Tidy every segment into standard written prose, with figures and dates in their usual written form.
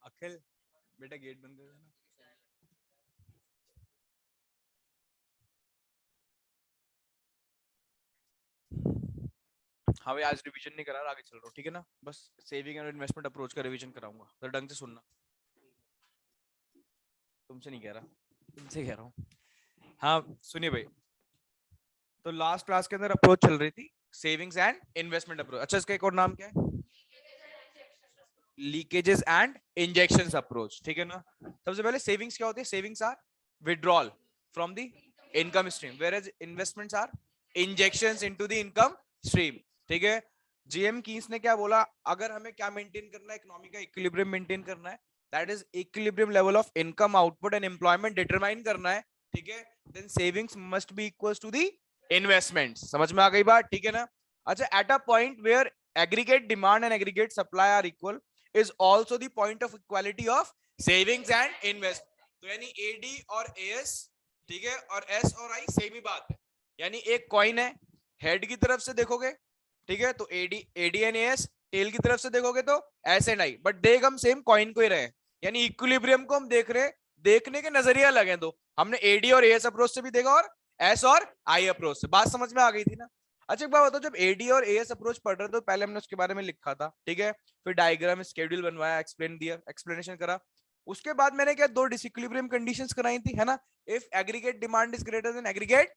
अखिल बेटा गेट बंद कर देना। हाँ भाई, आज रिवीजन नहीं करा, आगे चल रहा हूँ, ठीक है ना। बस सेविंग एंड इन्वेस्टमेंट अप्रोच का रिवीजन कराऊंगा, जरा ढंग से सुनना। तुमसे नहीं कह रहा, तुमसे कह रहा हूँ। हाँ सुनिए भाई, तो लास्ट क्लास के अंदर अप्रोच चल रही थी सेविंग्स एंड इन्वेस्टमेंट अप्रोच। अच्छा, इसका एक और नाम क्या है? लीकेजेस एंड इंजेक्शंस अप्रोच, ठीक है ना। सबसे पहले सेविंग्स क्या होती है? Savings are withdrawal from the income stream, whereas investments are injections into the income stream, ठीक है। जेएम कीन्स ने क्या बोला? अगर हमें क्या मेंटेन करना है? इकोनॉमी का इक्विलिब्रियम मेंटेन करना है, that is equilibrium level of income, output and employment determine करना है, ठीक है। Then savings must be equals to the investment. समझ में आ गई बात, ठीक है ना। अच्छा, at a point where aggregate demand and aggregate supply are equal is also the point of equality of savings and invest। तो यानी एडी और एएस, ठीक है, और एस और आई सेम ही बात है। यानी एक कॉइन है, हेड की तरफ से देखोगे, ठीक है, तो AD AD and AS, tail की तरफ से देखोगे तो एस एंड आई, बट देख हम सेम कॉइन को ही रहे हैं। यानी इक्विलिब्रियम को हम देख रहे हैं, देखने के नजरिया अलग है दो। हमने एडी और एएस अप्रोच से भी देखा और एस और आई अप्रोच से। बात समझ में आ गई थी ना। अच्छा एक बात बताओ, जब एडी और एएस अप्रोच पढ़ रहे थे तो पहले हमने उसके बारे में लिखा था, ठीक है, फिर डायग्राम स्केड्यूल बनवाया, एक्सप्लेन दिया, एक्सप्लेनेशन करा। उसके बाद मैंने क्या, दो डिसइक्विलिब्रियम कंडीशंस कराई थी, है ना। If aggregate demand is greater than aggregate,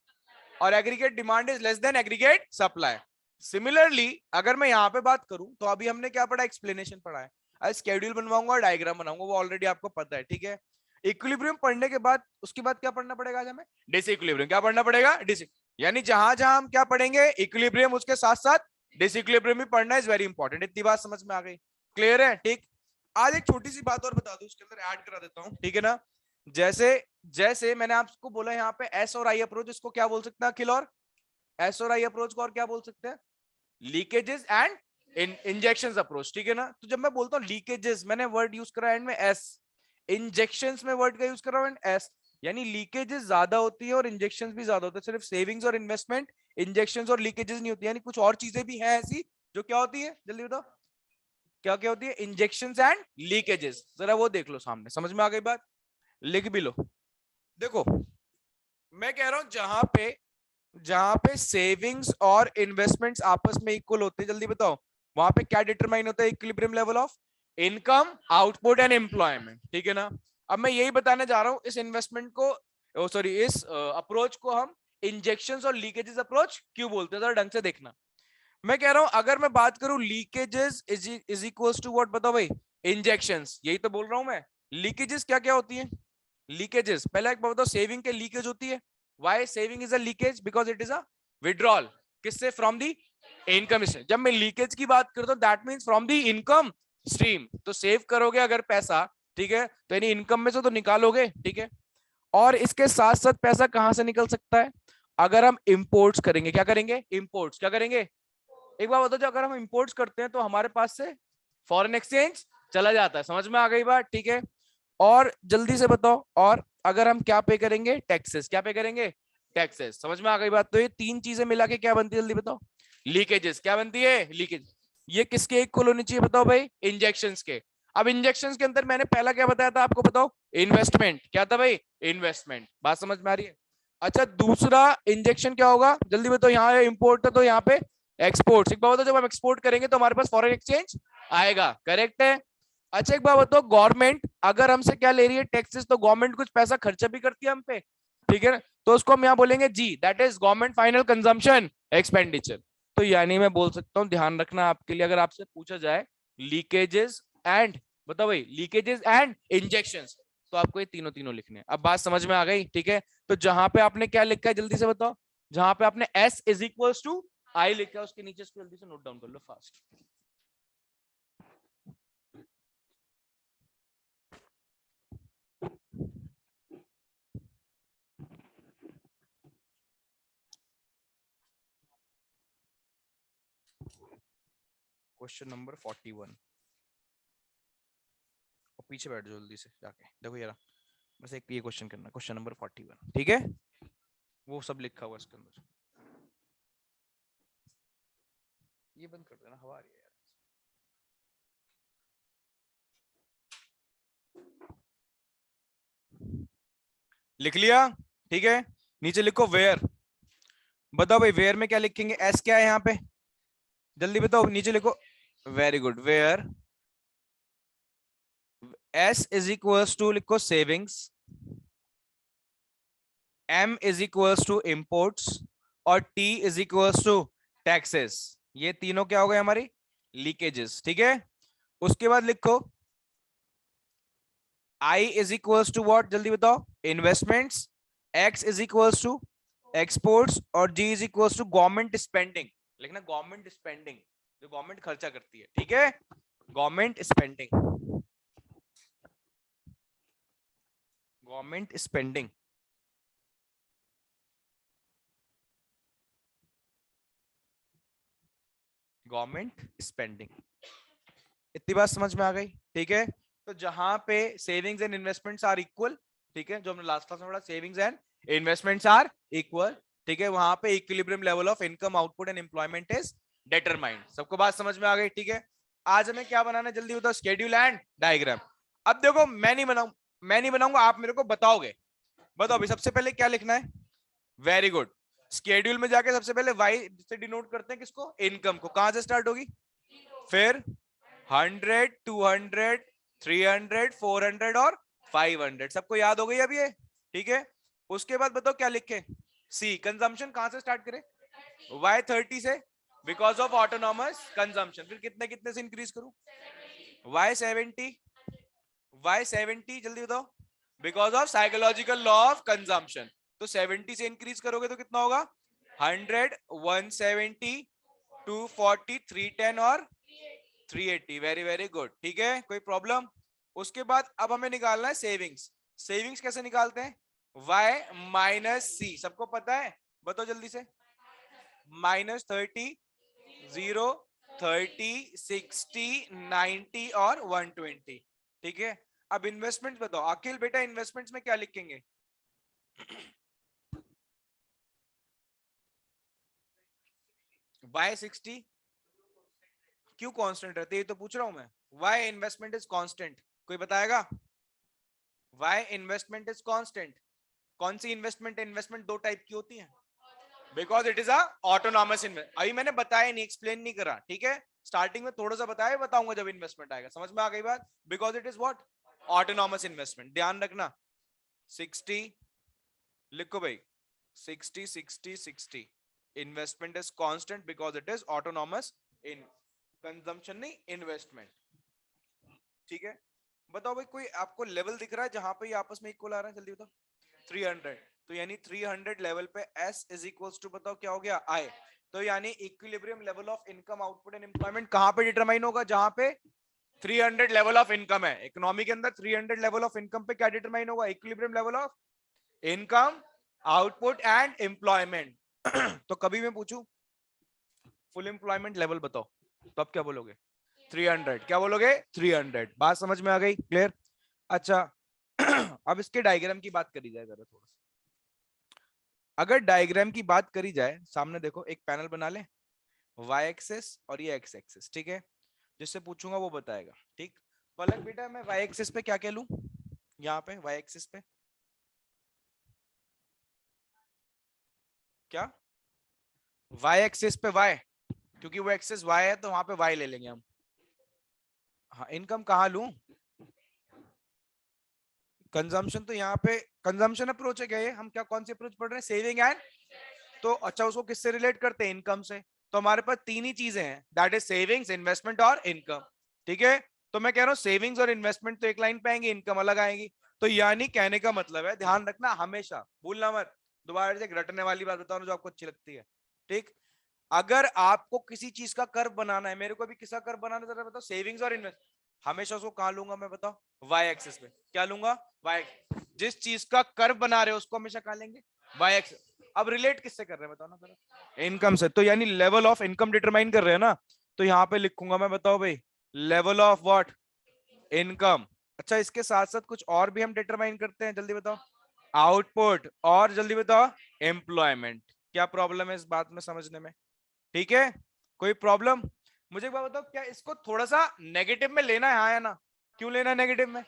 और aggregate demand is less than aggregate supply. Similarly अगर मैं यहाँ पे बात करूं तो अभी हमने क्या पढ़ा? एक्सप्लेनेशन पढ़ा है। आज स्केड्यूल बनवाऊंगा और डायग्राम बनाऊंगा, वो ऑलरेडी आपको पता है, ठीक है। इक्विलिब्रियम पढ़ने के बाद उसके बाद क्या पढ़ना पड़ेगा आज हमें? डिसइक्विलिब्रियम। क्या पढ़ना पड़ेगा? डिस, यानी जहां जहां हम क्या पढ़ेंगे? इक्विलिब्रियम, उसके साथ साथ डिसइक्विलिब्रियम भी पढ़ना इज वेरी इंपॉर्टेंट। इतनी बात समझ में आ गई? क्लियर है? ठीक। आज एक छोटी सी बात और बता दूं, उसके अंदर ऐड करा देता हूं, ठीक है ना। जैसे जैसे मैंने आपको बोला यहाँ पे एस और आई अप्रोच, इसको क्या बोल सकते हैं अखिल? और एस और आई अप्रोच को और क्या बोल सकते हैं? लीकेजेस एंड इंजेक्शंस अप्रोच, ठीक है ना। तो जब मैं बोलता हूँ लीकेजेस, मैंने वर्ड यूज करा एंड में एस, इंजेक्शंस में वर्ड का यूज कर रहा हूँ एस। यानी लीकेजेस ज्यादा होती है और इंजेक्शंस भी ज्यादा होते हैं। सिर्फ सेविंग्स और इन्वेस्टमेंट, इंजेक्शंस और लीकेजेस नहीं होती, यानी कुछ और चीजें भी हैं ऐसी जो क्या होती है, जल्दी बताओ क्या क्या होती है? Injections and leakages. जरा वो देख लो सामने, समझ में आ गई बात? लिख भी लो। देखो मैं कह रहा हूं जहां पे सेविंग्स और इन्वेस्टमेंट्स आपस में इक्वल होते हैं, जल्दी बताओ वहां पे क्या डिटरमाइन होता है? Equilibrium level of income, output and employment, ठीक है ना। अब मैं यही बताने जा रहा हूं, इस इन्वेस्टमेंट को, सॉरी, इस अप्रोच को हम इंजेक्शंस और लीकेजेस अप्रोच क्यों बोलते हैं? जरा ढंग से देखना। मैं कह रहा हूं अगर मैं बात करूं leakages is equals to what, बताओ भाई? इंजेक्शंस, यही तो बोल रहा हूं मैं। लीकेजेस क्या क्या होती है? लीकेजेस, पहले एक बात बताओ, सेविंग के लीकेज होती है। Why saving is a leakage? Because it is a withdrawal. किससे? From the income stream. जब मैं लीकेज की बात करता हूं that means from the income stream. तो सेव करोगे अगर पैसा, ठीक है, तो यानी इनकम में से तो निकालोगे, ठीक है। और इसके साथ साथ पैसा कहां से निकल सकता है? अगर हम इंपोर्ट्स करेंगे। क्या करेंगे? इंपोर्ट्स। क्या करेंगे? एक बार बताओ, जो अगर हम इंपोर्ट्स करते हैं तो हमारे पास से फॉरेन एक्सचेंज चला जाता है। समझ में आ गई बात? ठीक है। और जल्दी से बताओ, और अगर हम क्या पे करेंगे? टैक्सेस। क्या पे करेंगे? टैक्सेस। समझ में आ गई बात? तो ये तीन चीजें मिला के क्या बनती है? जल्दी बताओ। लीकेजेस। क्या बनती है? लीकेज। ये किसके इक्वल होनी चाहिए बताओ भाई? इंजेक्शंस के। अब इंजेक्शंस के अंदर मैंने पहला क्या बताया था आपको? बताओ। इन्वेस्टमेंट। क्या था भाई? इन्वेस्टमेंट। बात समझ में आ रही है? अच्छा, दूसरा इंजेक्शन क्या होगा? जल्दी बताओ। यहाँ इंपोर्ट है तो यहाँ पे एक्सपोर्ट। एक बात बताओ, जब हम एक्सपोर्ट करेंगे तो हमारे पास फॉरेन एक्सचेंज आएगा। करेक्ट है? अच्छा एक बात बताओ, गवर्नमेंट अगर हमसे क्या ले रही है? टैक्सेस। तो गवर्नमेंट कुछ पैसा खर्चा भी करती है हम पे, ठीक है ना। तो उसको हम यहाँ बोलेंगे जी, that is government final consumption expenditure. तो यानी मैं बोल सकता हूँ, ध्यान रखना आपके लिए, अगर आपसे पूछा जाए लीकेजेस एंड, बताओ भाई, लीकेजेस एंड इंजेक्शंस, तो आपको ये तीनों तीनों लिखने हैं। अब बात समझ में आ गई? ठीक है। तो जहां पे आपने क्या लिखा है जल्दी से बताओ? जहां पे आपने एस इज इक्वल्स टू आई लिखा है, उसके नीचे इसको जल्दी से नोट डाउन कर लो फास्ट। Question number 41। और पीछे बैठ जाओ जल्दी से जाके, देखो यार, बस एक ये क्वेश्चन करना, क्वेश्चन नंबर 41, ठीक है। वो सब लिखा हुआ इसके अंदर। ये बंद कर देना, हवा आ रही है यार। लिख लिया, ठीक है। नीचे लिखो वेयर। बताओ भाई वेयर में क्या लिखेंगे, एस क्या है यहाँ पे, जल्दी बताओ, नीचे लिखो। Very good, where S is equals to लिखो savings, M is equals to imports, और T is equals to taxes. ये तीनों क्या हो गए हमारी लीकेजेस, ठीक है। उसके बाद लिखो I is equals to what, जल्दी बताओ, investments, X is equals to exports, और G is equals to government spending. लिखना गवर्नमेंट स्पेंडिंग, जो गवर्नमेंट खर्चा करती है, ठीक है, government spending, government spending. Government spending, इतनी बात समझ में आ गई, ठीक है। तो जहां पे savings and investments are equal, ठीक है, जो हमने लास्ट क्लास में पढ़ा, savings and investments are equal, ठीक है, वहां पे equilibrium level of income output and employment is determined. सबको बात समझ में आ गई, ठीक है। आज हमें क्या बनाना है, जल्दी बताओ, स्केड्यूल एंड डायग्राम। अब देखो मैं नहीं बनाऊंगा, आप मेरे को बताओगे। बताओ अभी सबसे पहले क्या लिखना है, वेरी गुड। स्केड्यूल में जाके सबसे पहले वाई से डिनोट करते हैं किसको, इनकम को। कहां से स्टार्ट होगी, फिर 100, 200, 300, 400 और 500। सबको याद हो गई अब ये, ठीक है। उसके बाद बताओ क्या लिखे, सी कंजम्पशन कहां से स्टार्ट करें, Y30 से, बिकॉज ऑफ ऑटोनॉमस कंजम्पशन। फिर कितने कितने से इंक्रीज करूं, Y70, Y70 जल्दी बताओ, because of psychological law of consumption. तो 70 से इंक्रीज करोगे तो कितना होगा, 100, 170, 240, 310 और 380। वेरी वेरी गुड, ठीक है, कोई प्रॉब्लम। उसके बाद अब हमें निकालना है सेविंग्स। सेविंग्स कैसे निकालते हैं, y माइनस सी, सबको पता है, बताओ जल्दी से। -30, 0, 30, 60, 90 और 120, ठीक है। अब इन्वेस्टमेंट बताओ अखिल, बेटा इन्वेस्टमेंट्स में क्या लिखेंगे, Y60 क्यों कांस्टेंट रहती है, ये तो पूछ रहा हूं मैं। वाई इन्वेस्टमेंट इज कांस्टेंट, कोई बताएगा, वाई इन्वेस्टमेंट इज कांस्टेंट। कौन सी इन्वेस्टमेंट है, इन्वेस्टमेंट दो टाइप की होती है, because it is a autonomous invest. अभी मैंने बताया नहीं, एक्सप्लेन नहीं करा, ठीक है। स्टार्टिंग में थोड़ा सा बताया, बताऊंगा जब इन्वेस्टमेंट आएगा, समझ में आ गई बात। Because it is what, autonomous investment, ध्यान रखना। 60 लिखो भाई, 60, 60, 60 investment is constant because it is autonomous in consumption, नहीं इन्वेस्टमेंट, ठीक है। बताओ भाई कोई आपको लेवल दिख रहा है जहां पे ये आपस में इक्वल आ रहा है, जल्दी बताओ। 300, तो यानी 300 लेवल पे S इज इक्वल्स टू, बताओ क्या हो गया, I। तो यानी equilibrium level of income output and employment कहां पे डिटरमाइन होगा, जहां पे 300 लेवल ऑफ इनकम है। इकोनॉमी के अंदर 300 लेवल ऑफ इनकम पे क्या डिटरमाइन होगा, equilibrium level of income output and employment. तो कभी मैं पूछूं फुल एम्प्लॉयमेंट लेवल बताओ, तो आप क्या बोलोगे, 300, क्या बोलोगे, 300। बात समझ में आ गई, क्लियर। अच्छा अब इसके डायग्राम की बात करी जाए जरा थोड़ा सा। अगर डायग्राम की बात करी जाए, सामने देखो एक पैनल बना ले, वाई एक्सिस और ये एक्स एक्सिस, ठीक है। जिससे पूछूंगा वो बताएगा, ठीक। पलक बेटा मैं वाई एक्सिस पे क्या कह लूं, यहाँ पे वाई एक्सिस पे क्या, वाई एक्सिस पे वाई, क्योंकि वो एक्सिस वाई है तो वहां पे वाई ले लेंगे हम। हाँ इनकम कहाँ लूं, कंजम्पशन तो यहाँ पे कंजम्पशन अप्रोच है क्या ये, हम क्या कौन सी अप्रोच पढ़ रहे हैं, सेविंग एंड, तो अच्छा उसको किससे रिलेट करते हैं, इनकम से। तो हमारे पास तीन ही चीजें हैं, दैट इज सेविंग्स, इन्वेस्टमेंट और इनकम, ठीक है। तो मैं कह रहा हूँ सेविंग्स और इन्वेस्टमेंट तो एक लाइन पे आएंगे, इनकम अलग आएगी। तो यानी कहने का मतलब है, ध्यान रखना हमेशा, भूलना मत। दोबारा से एक रटने वाली बात बताओ जो आपको अच्छी लगती है, ठीक। अगर आपको किसी चीज का कर्व बनाना है, मेरे को भी किसका कर्व बनाना है जरा बताओ, सेविंग्स और इन्वेस्ट, हमेशा उसको कहां लूंगा मैं, बताओ वाई एक्सिस पे, क्या लूंगा, वाई। जिस चीज का कर्व बना रहे हो उसको हमेशा कहां लेंगे, वाई एक्सिस। अब रिलेट किससे कर रहे हैं बताओ ना जरा, इनकम से। तो यानी लेवल ऑफ इनकम डिटरमाइन कर रहे हैं ना, तो यहाँ पे लिखूंगा मैं, बताओ भाई, लेवल ऑफ व्हाट, इनकम। अच्छा इसके साथ साथ कुछ और भी हम डिटरमाइन करते हैं, जल्दी बताओ, आउटपुट, और जल्दी बताओ एम्प्लॉयमेंट। क्या प्रॉब्लम है इस बात में समझने में, ठीक है, कोई प्रॉब्लम। मुझे एक बात बताओ, क्या इसको थोड़ा सा नेगेटिव में लेना है, हाँ या ना, क्यों लेना है नेगेटिव में,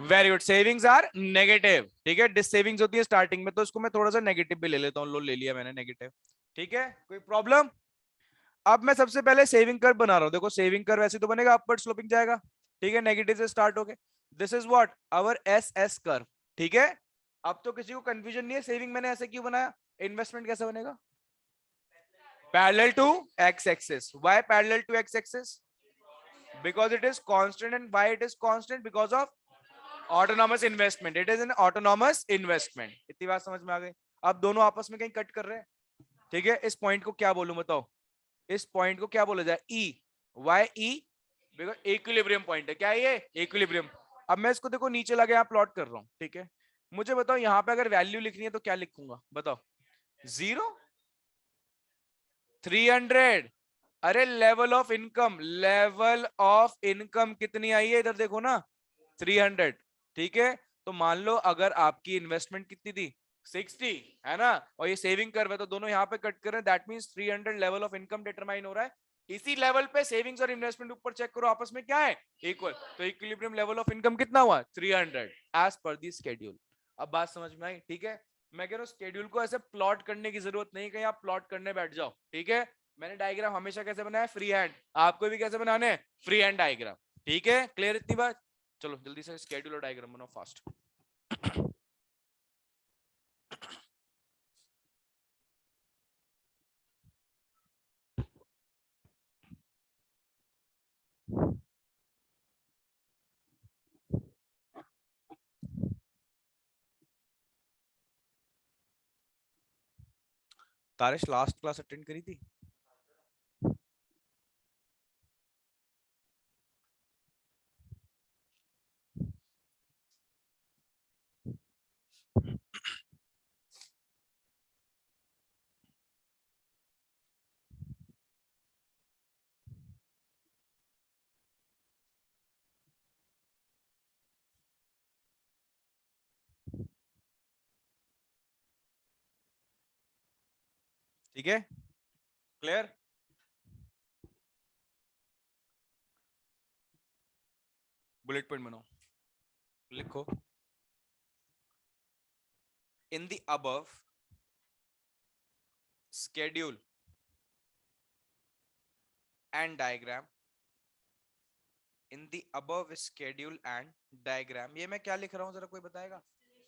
very good, savings are negative, ठीक है, डिस सेविंग्स होती है स्टार्टिंग में, तो इसको मैं थोड़ा सा नेगेटिव भी ले लेता हूँ, लो ले लिया मैंने नेगेटिव, ठीक है, कोई प्रॉब्लम। अब मैं सबसे पहले सेविंग कर्व बना रहा हूँ, देखो सेविंग कर्व वैसे तो बनेगा अपवर्ड स्लोपिंग जाएगा, ठीक है, नेगेटिव से स्टार्ट हो गए, this is what our S S curve, ठीक है। अब तो किसी को कंफ्यूजन नहीं है, सेविंग मैंने ऐसे क्यों बनाया, इन्वेस्टमेंट कैसे बनेगा, parallel to X axis, why parallel to X axis, because it is constant, and why it is constant, because of autonomous investment, it is an autonomous investment, इतनी बात समझ में आ गई। अब दोनों आपस में कहीं कट कर रहे हैं, ठीक है, इस पॉइंट को क्या बोलूं बताओ, इस पॉइंट को क्या बोला जाए, E, Y E, because equilibrium point है, क्या है ये, इक्विलिब्रियम। अब मैं इसको देखो नीचे लगे यहाँ प्लॉट कर रहा हूँ, ठीक है, मुझे बताओ यहाँ पे अगर वैल्यू लिखनी है तो क्या लिखूंगा बताओ, 0, 300, अरे level of income, level of income कितनी आई है इधर देखो ना, 300, ठीक है। तो मान लो अगर आपकी इन्वेस्टमेंट कितनी थी, 60, है ना, और ये सेविंग कर रहे तो दोनों यहाँ पे कट कर रहे हैं, that means 300 level of income determine हो रहा है, इसी लेवल पे सेविंग्स और इन्वेस्टमेंट ऊपर चेक करो आपस में क्या है, इक्वल, तो इक्विलिब्रियम लेवल ऑफ इनकम कितना हुआ, 300 एज पर दी स्केड्यूल। अब बात समझ में आई, ठीक है, मैं कह रहा हूँ स्केड्यूल को ऐसे प्लॉट करने की जरूरत नहीं कहीं आप प्लॉट करने बैठ जाओ, ठीक है, मैंने डायग्राम हमेशा कैसे बनाया, फ्री हैंड, आपको भी कैसे बनाने हैं, फ्री हैंड डायग्राम, ठीक है, क्लियर इतनी बात। चलो जल्दी से स्केड्यूल और डायग्राम बनाओ फास्ट। तारिश लास्ट क्लास अटेंड करी थी, ठीक है, क्लियर, बुलेट पॉइंट बनाओ, लिखो, in the above schedule and diagram, in the above schedule and diagram, ये मैं क्या लिख रहा हूं जरा कोई बताएगा,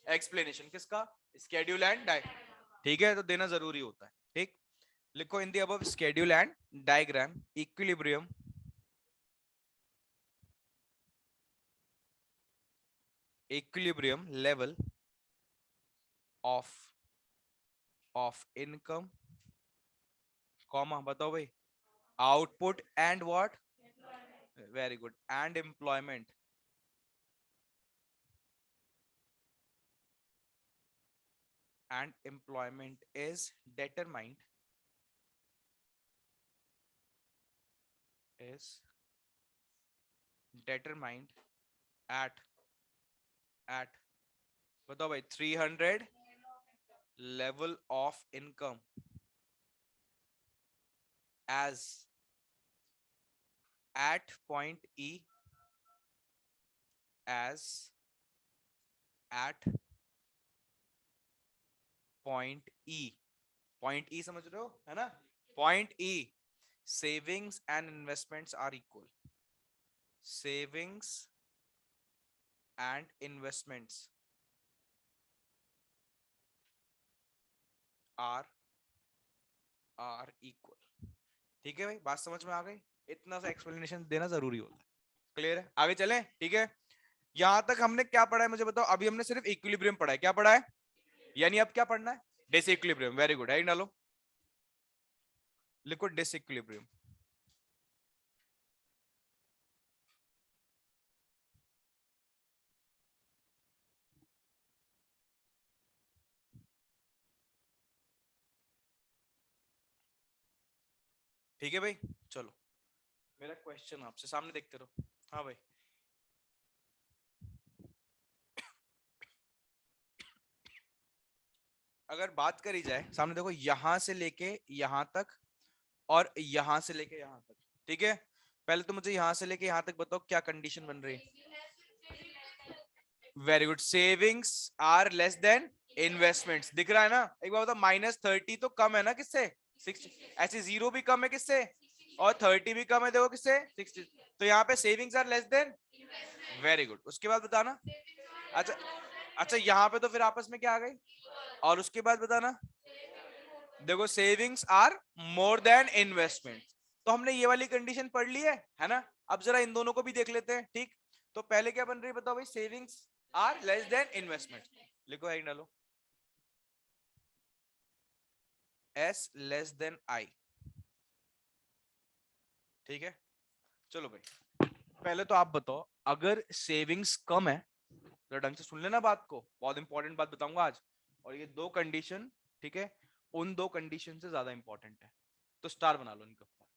एक्सप्लेनेशन किसका, schedule and diagram, ठीक है, तो देना जरूरी होता है, ठीक, लिखो in the above schedule and diagram equilibrium level of income, comma बताओ भाई, output and what, very good, and employment, is determined, is determined at बताओ भाई 300 level of income as at point E, as at point E, point E समझ रहे हो है ना, point E, savings and investments are equal, savings and investments are equal, ठीक है भाई, बात समझ में आ गई, इतना सा एक्सप्लेनेशन देना जरूरी होता है, क्लियर है, आगे चलें, ठीक है, यहां तक हमने क्या पढ़ा है मुझे बताओ, अभी हमने सिर्फ इक्विलिब्रियम पढ़ा है, क्या पढ़ा है, यानी अब क्या पढ़ना है, डिसइक्विलिब्रियम, वेरी गुड, है डालो, लिखो डिसइक्विलिब्रियम, ठीक है भाई, चलो मेरा क्वेश्चन आपसे सामने देखते रहो, हाँ भाई, अगर बात करी जाए सामने देखो, यहां से लेके यहां तक और यहां से लेके यहां तक, ठीक है, पहले तो मुझे यहां से लेके यहां तक बताओ क्या कंडीशन बन रही है, very good, savings are less than investments. दिख रहा है ना? एक बार बताओ, -30 तो कम है ना किससे? 60। ऐसे 0 भी कम है किससे? और 30 भी कम है, देखो किससे? 60। तो यहाँ पे savings are less than. Very good, उसके बाद बताना। अच्छा, अच्छा यहाँ पे तो फिर आपस में क्या आ गई? और उसके बाद बताना। देखो savings are more than investment. तो हमने ये वाली कंडीशन पढ़ ली है ना? अब जरा इन दोनों को भी देख लेते हैं। ठीक, तो पहले क्या बन रही है बताओ भाई? Savings are less than investment. लिखो, एक डालो, एस लेस देन आई। ठीक है, चलो भाई, पहले तो आप बताओ, अगर सेविंग्स कम है, तो ढंग से सुन लेना बात को, बहुत इंपॉर्टेंट बात बताऊंगा आज। और ये दो कंडीशन, ठीक है, उन दो कंडीशन से ज्यादा इंपॉर्टेंट है, तो स्टार बना लो इनके ऊपर।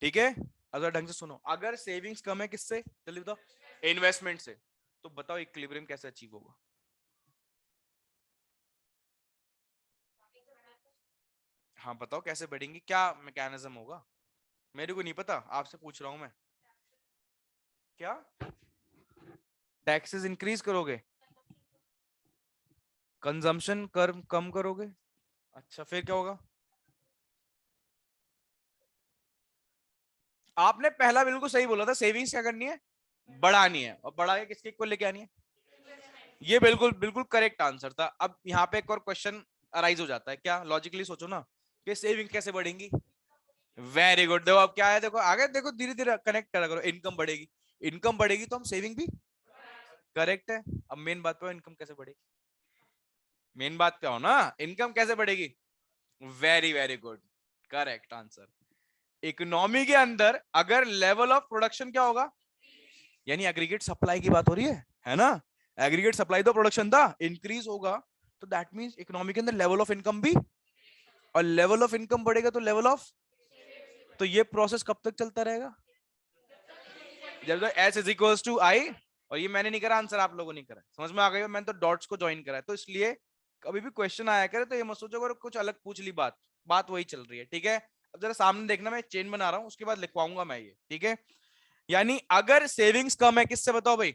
ठीक है, अगर ढंग से सुनो, अगर सेविंग्स कम है किससे? जल्दी बताओ। इन्वेस्टमेंट से। तो बताओ इक्विलिब्रियम कैसे अचीव होगा? हाँ बताओ कैसे बढ़ेंगी, क्या मैकेनिज्म होगा? मेरे को नहीं पता, आपसे पूछ रहा हूं मैं। क्या टैक्सेस इंक्रीज करोगे? कंजम्पशन कर कम करोगे? अच्छा, फिर क्या होगा? आपने पहला बिल्कुल सही बोला था, सेविंग्स क्या करनी है? बढ़ानी है, और बढ़ा के किसके को लेके आनी है? ये बिल्कुल बिल्कुल करेक्ट आंसर था। अब यहाँ पे एक और क्वेश्चन अराइज हो जाता है, क्या? लॉजिकली सोचो ना, कि सेविंग कैसे बढ़ेंगी? वेरी गुड, देखो अब क्या है, देखो आगे देखो, धीरे धीरे कनेक्ट करा करो। इनकम बढ़ेगी, इनकम बढ़ेगी तो हम सेविंग भी। करेक्ट है। अब मेन बात पे, इनकम कैसे बढ़ेगी? मेन बात पे हो ना, इनकम कैसे बढ़ेगी? Very very good, correct answer. Economy के अंदर अगर लेवल ऑफ प्रोडक्शन क्या होगा? यानी एग्रीगेट सप्लाई की बात हो रही है ना? एग्रीगेट सप्लाई तो प्रोडक्शन था, इंक्रीज होगा, तो दैट मींस इकोनॉमी के अंदर लेवल ऑफ इनकम भी। और लेवल ऑफ इनकम बढ़ेगा तो लेवल ऑफ। तो ये प्रोसेस कब तक चलता रहेगा? जब तक एस इज इक्वल टू आई। और ये मैंने नहीं करा, आंसर आप लोगों ने करा। समझ में आ गई? मैंने तो डॉट्स को ज्वाइन करा है, तो इसलिए कभी भी क्वेश्चन आया करे तो ये मत सोचो अगर कुछ अलग पूछ ली, बात बात वही चल रही है। ठीक है, अब जरा सामने देखना, मैं चेन बना रहा हूँ, उसके बाद लिखवाऊंगा मैं ये। ठीक है, यानी अगर सेविंग्स कम है किससे बताओ भाई?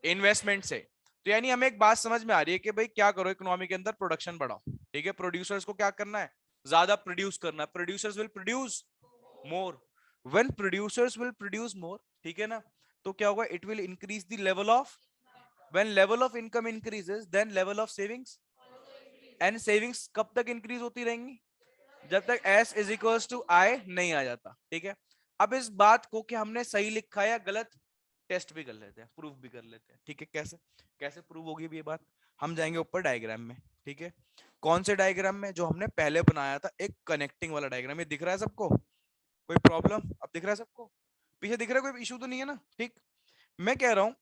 इन्वेस्टमेंट से। तो यानी हमें एक बात समझ में आ रही है कि भाई क्या करो, इकोनॉमी के अंदर प्रोडक्शन बढ़ाओ। ठीक है, प्रोड्यूसर्स को क्या करना है? ज्यादा प्रोड्यूस करना है। Producers will produce more. When producers will produce more, ठीक है ना, तो क्या होगा? It will increase the level of. When level of income increases, then level of savings. And savings कब तक इंक्रीज होती रहेंगी? जब तक S is equal to I नहीं आ जाता। ठीक है, अब इस बात को कि हमने सही लिखा है या गलत, टेस्ट भी कर लेते हैं, प्रूफ भी कर लेते हैं। ठीक है, कैसे कैसे प्रूव होगी ये बात? हम जाएंगे ऊपर डायग्राम में। ठीक है, कौन से डायग्राम में? जो हमने पहले बनाया था, एक कनेक्टिंग वाला डायग्राम। ये दिख रहा है सबको? कोई प्रॉब्लम? अब दिख रहा है सबको? पीछे दिख रहा है? कोई इशू तो नहीं है ना? ठीक, मैं कह रहा हूं,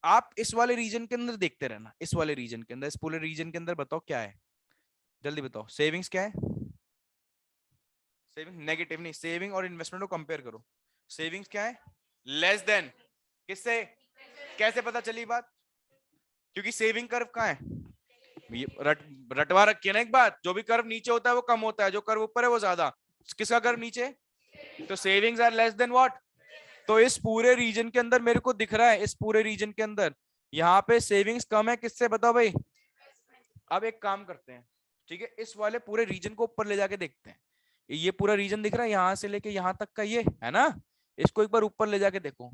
आप इस वाले रीजन के अंदर देखते रहना। इस वाले रीजन के अंदर, इस पूरे रीजन के अंदर बताओ क्या है? जल्दी बताओ, सेविंग्स क्या है? सेविंग नेगेटिव नहीं, सेविंग और इन्वेस्टमेंट को कंपेयर करो। सेविंग्स क्या है? लेस देन किससे? कैसे पता चली बात? क्योंकि सेविंग कर्व कहाँ है? ये रटवा रखी है ना एक बात, जो भी कर्व नीचे होता है वो कम होता है, जो कर्व ऊपर है वो ज्यादा। किसका कर्व नीचे? तो savings are less than what? तो इस पूरे रीजन के अंदर मेरे को दिख रहा है, इस पूरे रीजन के अंदर यहाँ पे सेविंग्स कम है किससे बताओ भाई? अब एक काम करते हैं, ठीक है, इस वाले पूरे रीजन को ऊपर ले जाके देखते हैं। ये पूरा रीजन दिख रहा है, यहां से लेके यहां तक का, ये है ना? इसको एक बार ऊपर ले जाके देखो।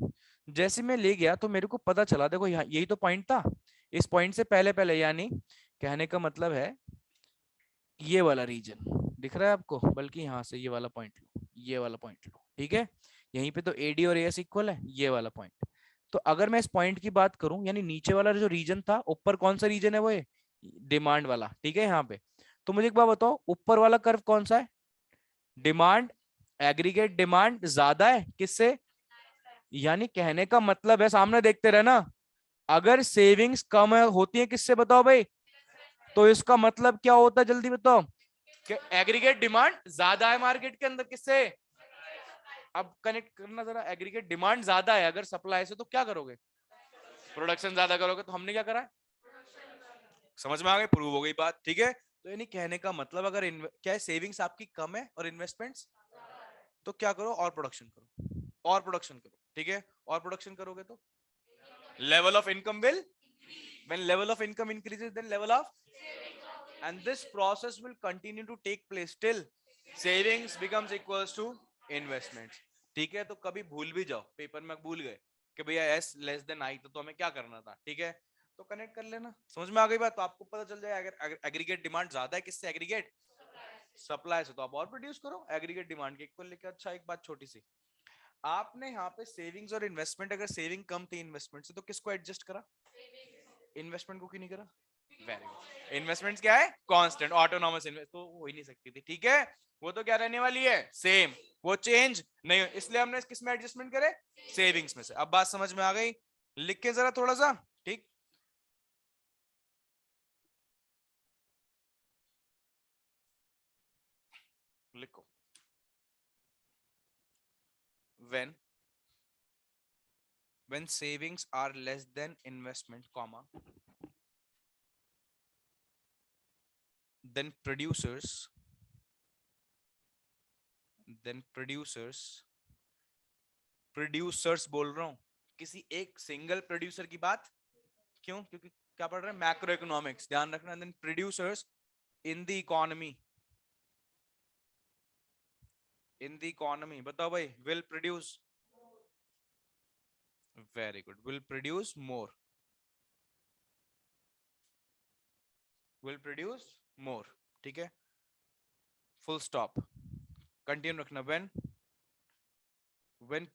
जैसे मैं ले गया तो मेरे को पता चला, देखो यहाँ यही तो पॉइंट था, इस पॉइंट से पहले पहले, यानी कहने का मतलब है ये वाला रीजन दिख रहा है आपको, बल्कि यहाँ से ये वाला पॉइंट लो, ये वाला पॉइंट लो। ठीक है, यहीं पे तो एडी और एएस इक्वल है, ये वाला पॉइंट। तो अगर मैं इस पॉइंट की बात करूं, यानी नीचे वाला जो रीजन था, ऊपर कौन सा रीजन है? वो है डिमांड वाला। ठीक है, यहाँ पे तो मुझे एक बात बताओ, ऊपर वाला कर्व कौन सा है? डिमांड। एग्रीगेट डिमांड ज्यादा है किससे? यानी कहने का मतलब है, सामने देखते रहे ना, अगर सेविंग्स कम होती है किससे बताओ भाई? तो इसका मतलब क्या होता है, जल्दी बताओ? कि एग्रीगेट डिमांड ज्यादा है मार्केट के अंदर किससे? अब कनेक्ट करना जरा, एग्रीगेट डिमांड ज्यादा है अगर सप्लाई से, तो क्या करोगे? प्रोडक्शन ज्यादा करोगे। तो हमने क्या करा है? समझ में आ गई? प्रूव हो गई बात। ठीक है, तो यानी कहने का मतलब, अगर क्या है, सेविंग्स आपकी कम है और इन्वेस्टमेंट्स, तो क्या करो? और प्रोडक्शन करो, और प्रोडक्शन करो। ठीक है, और प्रोडक्शन करोगे तो Level of income will, when level of income increases, then level of, and this process will continue to take place till savings becomes equals to investments. ठीक है, तो कभी भूल भी जाओ, पेपर में भूल गए कि भैया एस लेस देन आई, तो हमें क्या करना था, ठीक है, तो कनेक्ट कर लेना, समझ में आ गई बात, तो आपको पता चल जाए अगर एग्रीगेट डिमांड ज्यादा है, किससे, एग्रीगेट सप्लाई से, तो आप और प्रोड्यूस करो एग्रीगेट डिमांड के इक्वल लेके। अच्छा एक बात छोटी सी, आपने यहाँ पे सेविंग्स और इन्वेस्टमेंट, अगर सेविंग कम थी इन्वेस्टमेंट से, तो किसको एडजस्ट करा, इन्वेस्टमेंट को क्यों नहीं करा, वेरी गुड, इन्वेस्टमेंट्स क्या है, कांस्टेंट ऑटोनॉमस इन्वेस्ट, तो हो ही नहीं सकती थी, ठीक है, वो तो क्या रहने वाली है, सेम, वो चेंज नहीं, इसलिए हमने किस में एडजस्टमेंट करे, सेविंग्स में से। अब बात समझ में आ गई, लिख के जरा थोड़ा सा, ठीक, लिखो, when savings are less than investment, comma, then producers बोल रहा हूं, किसी एक सिंगल प्रोड्यूसर की बात, क्यों, क्योंकि क्या पढ़ रहे हैं, मैक्रो इकोनॉमिक्स, ध्यान रखना, then producers in the economy, बताओ भाई, will produce, very good, will produce more, will produce more, ठीक है, फुल स्टॉप, कंटिन्यू रखना, when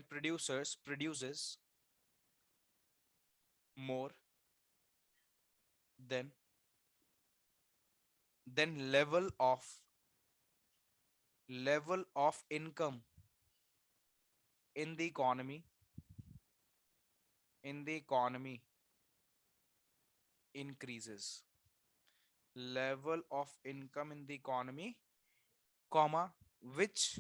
producers produces more than level of income in the economy increases, level of income in the economy, comma, which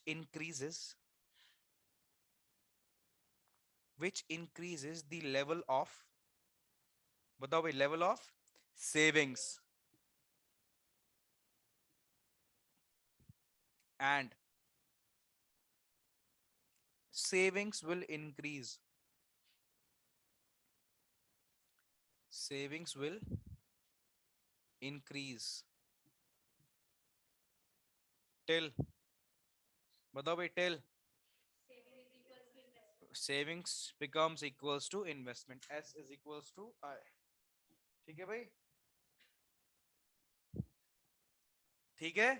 increases the level of, बताओ भाई, level of savings, and savings will increase till, बताओ भाई, till savings becomes equals to investment, S is equals to I, ठीक है भाई, ठीक है,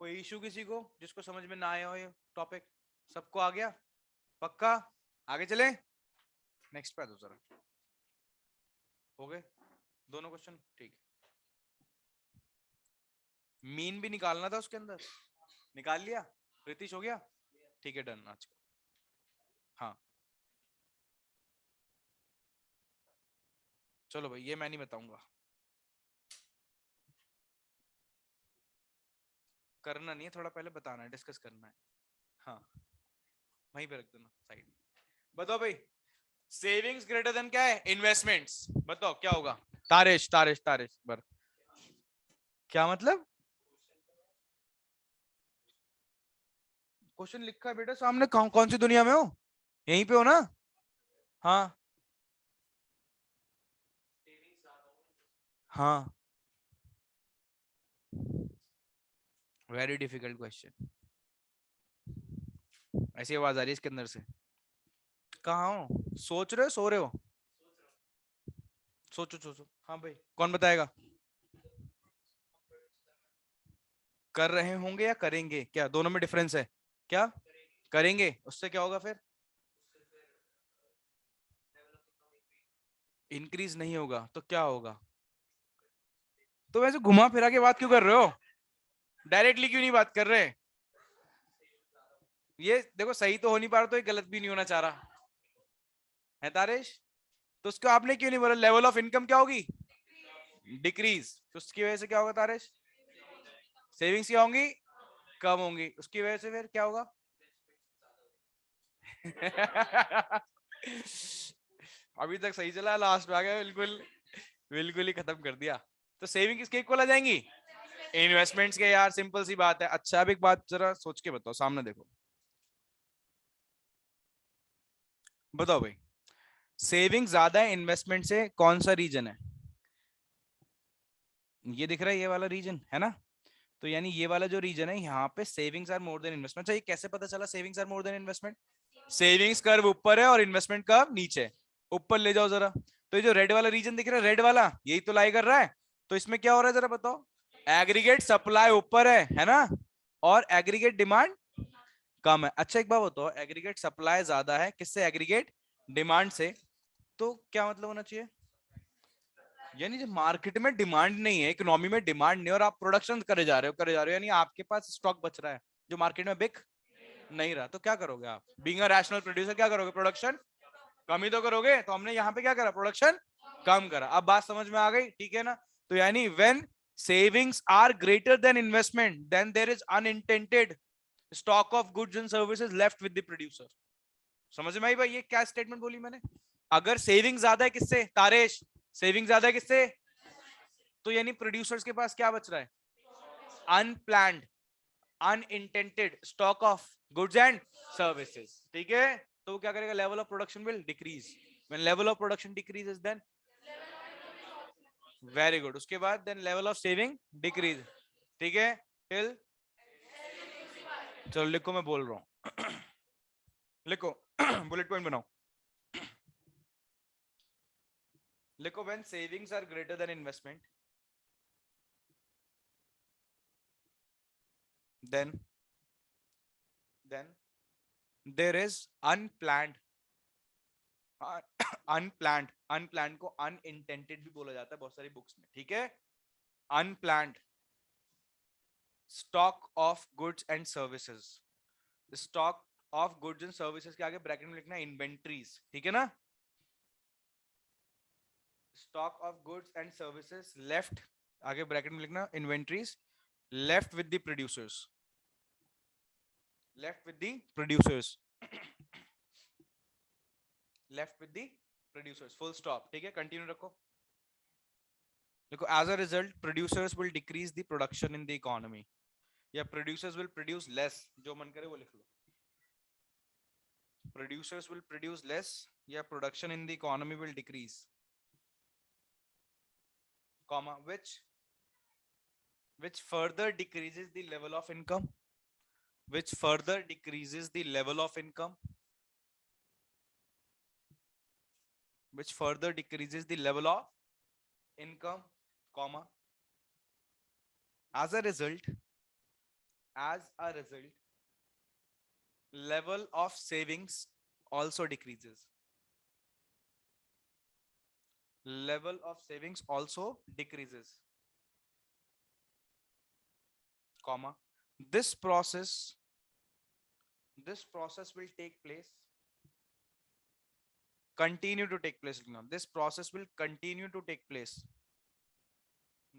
कोई इशू किसी को, जिसको समझ में ना आया हो ये टॉपिक, सबको आ गया, पक्का, आगे चले, नेक्स्ट पे आ दो जरा, हो गए दोनों क्वेश्चन, ठीक, मीन भी निकालना था उसके अंदर, निकाल लिया, प्रीतिश हो गया, ठीक है, डन आज का, हाँ, चलो भाई, ये मैं नहीं बताऊंगा, करना नहीं है, थोड़ा पहले बताना है, डिस्कस करना है, हाँ, वहीं पे रख देना साइड में, बताओ भाई, सेविंग्स ग्रेटर देन क्या है, इन्वेस्टमेंट्स, बताओ क्या होगा, तारिश बर, क्या मतलब, क्वेश्चन लिखा है बेटा सामने, कौन सी दुनिया में हो, यहीं पे हो ना, हाँ हाँ, वेरी डिफिकल्ट क्वेश्चन, ऐसी आवाज आ रही है इसके अंदर से, कहाँ हो, सोच रहे हो, सो रहे हो, सोचो, हाँ भाई, कौन बताएगा, कर रहे होंगे या करेंगे, क्या दोनों में डिफरेंस है, क्या करेंगे, उससे क्या होगा फिर, इंक्रीज नहीं होगा, तो क्या होगा, तो वैसे घुमा फिरा के बात क्यों कर रहे हो, डायरेक्टली क्यों नहीं बात कर रहे, ये देखो, सही तो हो नहीं पा रहा, तो ये गलत भी नहीं होना चाह रहा है तारेश, तो उसको आपने क्यों नहीं बोला, लेवल ऑफ इनकम क्या होगी, डिक्रीज, तो उसकी वजह से क्या होगा तारेश, सेविंग्स क्या होंगी, कम होंगी, उसकी वजह से फिर क्या होगा अभी तक सही चला, लास्ट में आ गया, बिल्कुल ही खत्म कर दिया, तो सेविंग किसके इक्वल आ जाएंगी, इन्वेस्टमेंट्स के यार सिंपल सी बात है। अच्छा अब एक बात जरा सोच के बताओ, सामने देखो, बताओ भाई, सेविंग ज्यादा है इन्वेस्टमेंट से, कौन सा रीजन है? ये दिख रहा है, ये वाला रीजन है ना। तो यानी ये वाला जो रीजन है, यहाँ पे savings are more than investment. अच्छा ये कैसे पता चला savings are more than investment? Savings curve ऊपर है और इन्वेस्टमेंट कर्व नीचे। ऊपर ले जाओ जरा, तो ये जो रेड वाला रीजन दिख रहा है, रेड वाला यही तो लाई कर रहा है। तो इसमें क्या हो रहा है जरा बताओ? एग्रीगेट सप्लाई ऊपर है ना, और एग्रीगेट डिमांड कम है। अच्छा एक बात बताओ, एग्रीगेट सप्लाई ज्यादा है किससे? एग्रीगेट डिमांड से। तो क्या मतलब होना चाहिए? यानी जो मार्केट में डिमांड नहीं है, इकोनॉमी में डिमांड नहीं है, और आप प्रोडक्शन करे जा रहे हो, यानी आपके पास स्टॉक बच रहा है जो मार्केट में बिक नहीं रहा। तो क्या करोगे आप? बीइंग अ रैशनल प्रोड्यूसर क्या करोगे? प्रोडक्शन कम ही तो करोगे। तो हमने यहाँ पे क्या करा? प्रोडक्शन कम करा। अब बात समझ में आ गई, ठीक है ना? तो यानी when savings are greater than investment, then there is unintended stock of goods and services left with the producer. समझ में आई भाई ये क्या स्टेटमेंट बोली मैंने? अगर सेविंग ज्यादा है किससे तारेश? सेविंग ज्यादा है किससे? तो यानी प्रोड्यूसर्स के पास क्या बच रहा है? Unplanned, unintended stock of goods and services, ठीक है? तो वो क्या करेगा? Level of production will decrease. When level of production decreases then, very good, उसके बाद then level of saving decrease, ठीक है? टिल, चलो लिखो, मैं बोल रहा हूं लिखो बुलेट पॉइंट बनाओ, लिखो when savings are greater than investment, then there is unplanned, unplanned को अनइंटेंडेड भी बोला जाता है बहुत सारी बुक्स में, ठीक है? Unplanned stock of goods and services. Stock of goods and services के आगे ब्रैकेट में लिखना इन्वेंट्रीज, ठीक है ना? Stock of goods and services left, आगे ब्रैकेट में लिखना inventories, left with the producers, left with the producers, left with the producers, full stop, ठीक है? कंटिन्यू रखो। देखो, as a result producers will decrease the production in the economy, या producers will produce less, जो मन करे वो लिख लो। प्रोड्यूसर्स विल प्रोड्यूस लेस, या production in the economy will decrease, comma which further decreases the level of income, which further decreases the level of income, which further decreases the level of income, comma as a result level of savings also decreases, level of savings also decreases, comma this process will take place, continue to take place now, this process will continue to take place,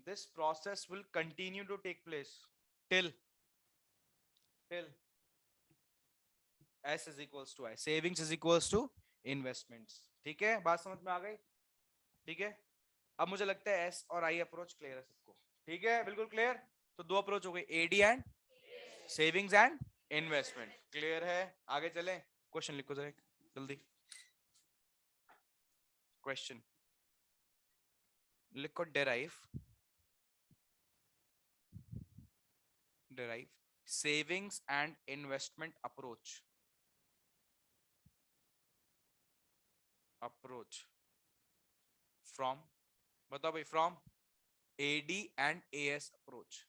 this process will continue to take place till S is equals to I, savings is equals to investments, ठीक है? बात समझ में आ गई, ठीक है? अब मुझे लगता है S और I अप्रोच क्लियर है सबको, ठीक है? बिल्कुल क्लियर। तो दो अप्रोच हो गई, AD and savings and investment, clear है? आगे चलें, क्वेश्चन लिखो जरा जल्दी, क्वेश्चन लिखो, derive savings and investment approach from, बताओ भाई, from AD and AS approach,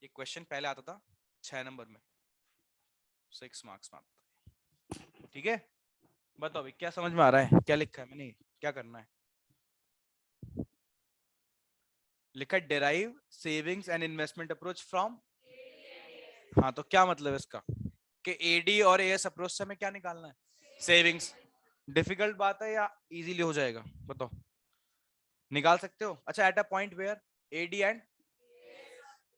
ये क्वेश्चन पहले आता था 6 नंबर में, 6 मार्क्स में आता था, ठीक है? बताओ भाई क्या समझ में आ रहा है, क्या लिखा है मैंने, क्या करना है? लिखा derive savings and investment approach from, हाँ तो क्या मतलब है इसका कि एडी और एएस अप्रोच से हमें क्या निकालना है? सेविंग्स। डिफिकल्ट बात है या इजीली हो जाएगा बताओ? निकाल सकते हो। अच्छा, at a point where AD and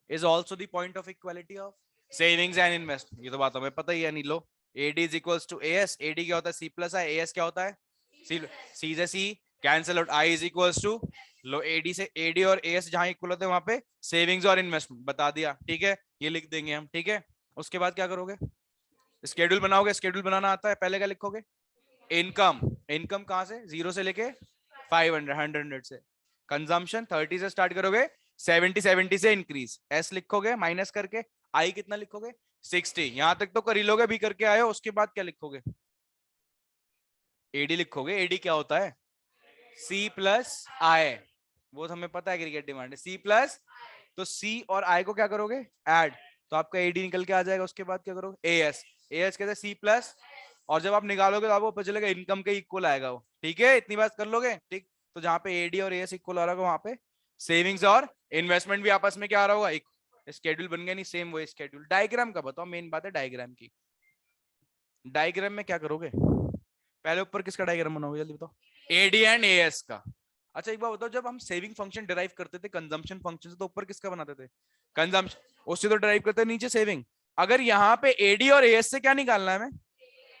is also the point of equality of savings and invest, ये तो बात हमें पता ही है। नीलो, AD is equals to AS, AD क्या होता है? सी प्लस है, एएस क्या होता है? सी से C cancel out, I is equals to लो एडी से एडी और एस जहां इक्वल होते हैं वहां पे सेविंग्स और इन्वेस्टमेंट बता दिया, ठीक है, ये लिख देंगे हम, ठीक है। उसके बाद क्या करोगे, स्केड्यूल बनाओगे, स्केड्यूल बनाना आता है, पहले क्या लिखोगे, इनकम, इनकम कहां से, 0 से लेके 500 100 से, कंजम्पशन 30 से स्टार्ट करोगे, 70 से इंक्रीज, एस लिखोगे माइनस करके, आई कितना लिखोगे 60, यहां तक तो कर ही लोगे, भी करके आए हो, उसके बाद क्या लिखोगे, एडी लिखोगे, एडी क्या होता है, सी प्लस आई, वो हमें पता है क्रिकेट डिमांड है, सी प्लस, तो सी और आई को क्या करोगे ऐड, तो आपका एडी निकल के आ जाएगा, उसके बाद क्या करोगे ए एस, ए एस कहते हैं सी प्लस, और जब आप निकालोगे तो आपको पता चलेगा इनकम के इक्वल आएगा वो, ठीक है, इतनी बात कर लोगे, ठीक। तो जहां पे एडी और एएस इक्वल आ रहा होगा वहां पे सेविंग्स और इन्वेस्टमेंट भी आपस में क्या आ रहा होगा, एक स्केड्यूल बन गया, नहीं सेम वही स्केड्यूल। डायग्राम का बताओ, मेन बात है डायग्राम की, डायग्राम में क्या करोगे, पहले ऊपर किसका डायग्राम बनाओगे जल्दी बताओ, एडी एंड एएस का। अच्छा एक बात बताओ, जब हम सेविंग फंक्शन डिराइव करते थे कंजम्पशन फंक्शन से, तो ऊपर किसका बनाते थे, कंजम्पशन, उससे तो डिराइव करते नीचे सेविंग। अगर यहाँ पे एडी और एएस से क्या निकालना है हमें,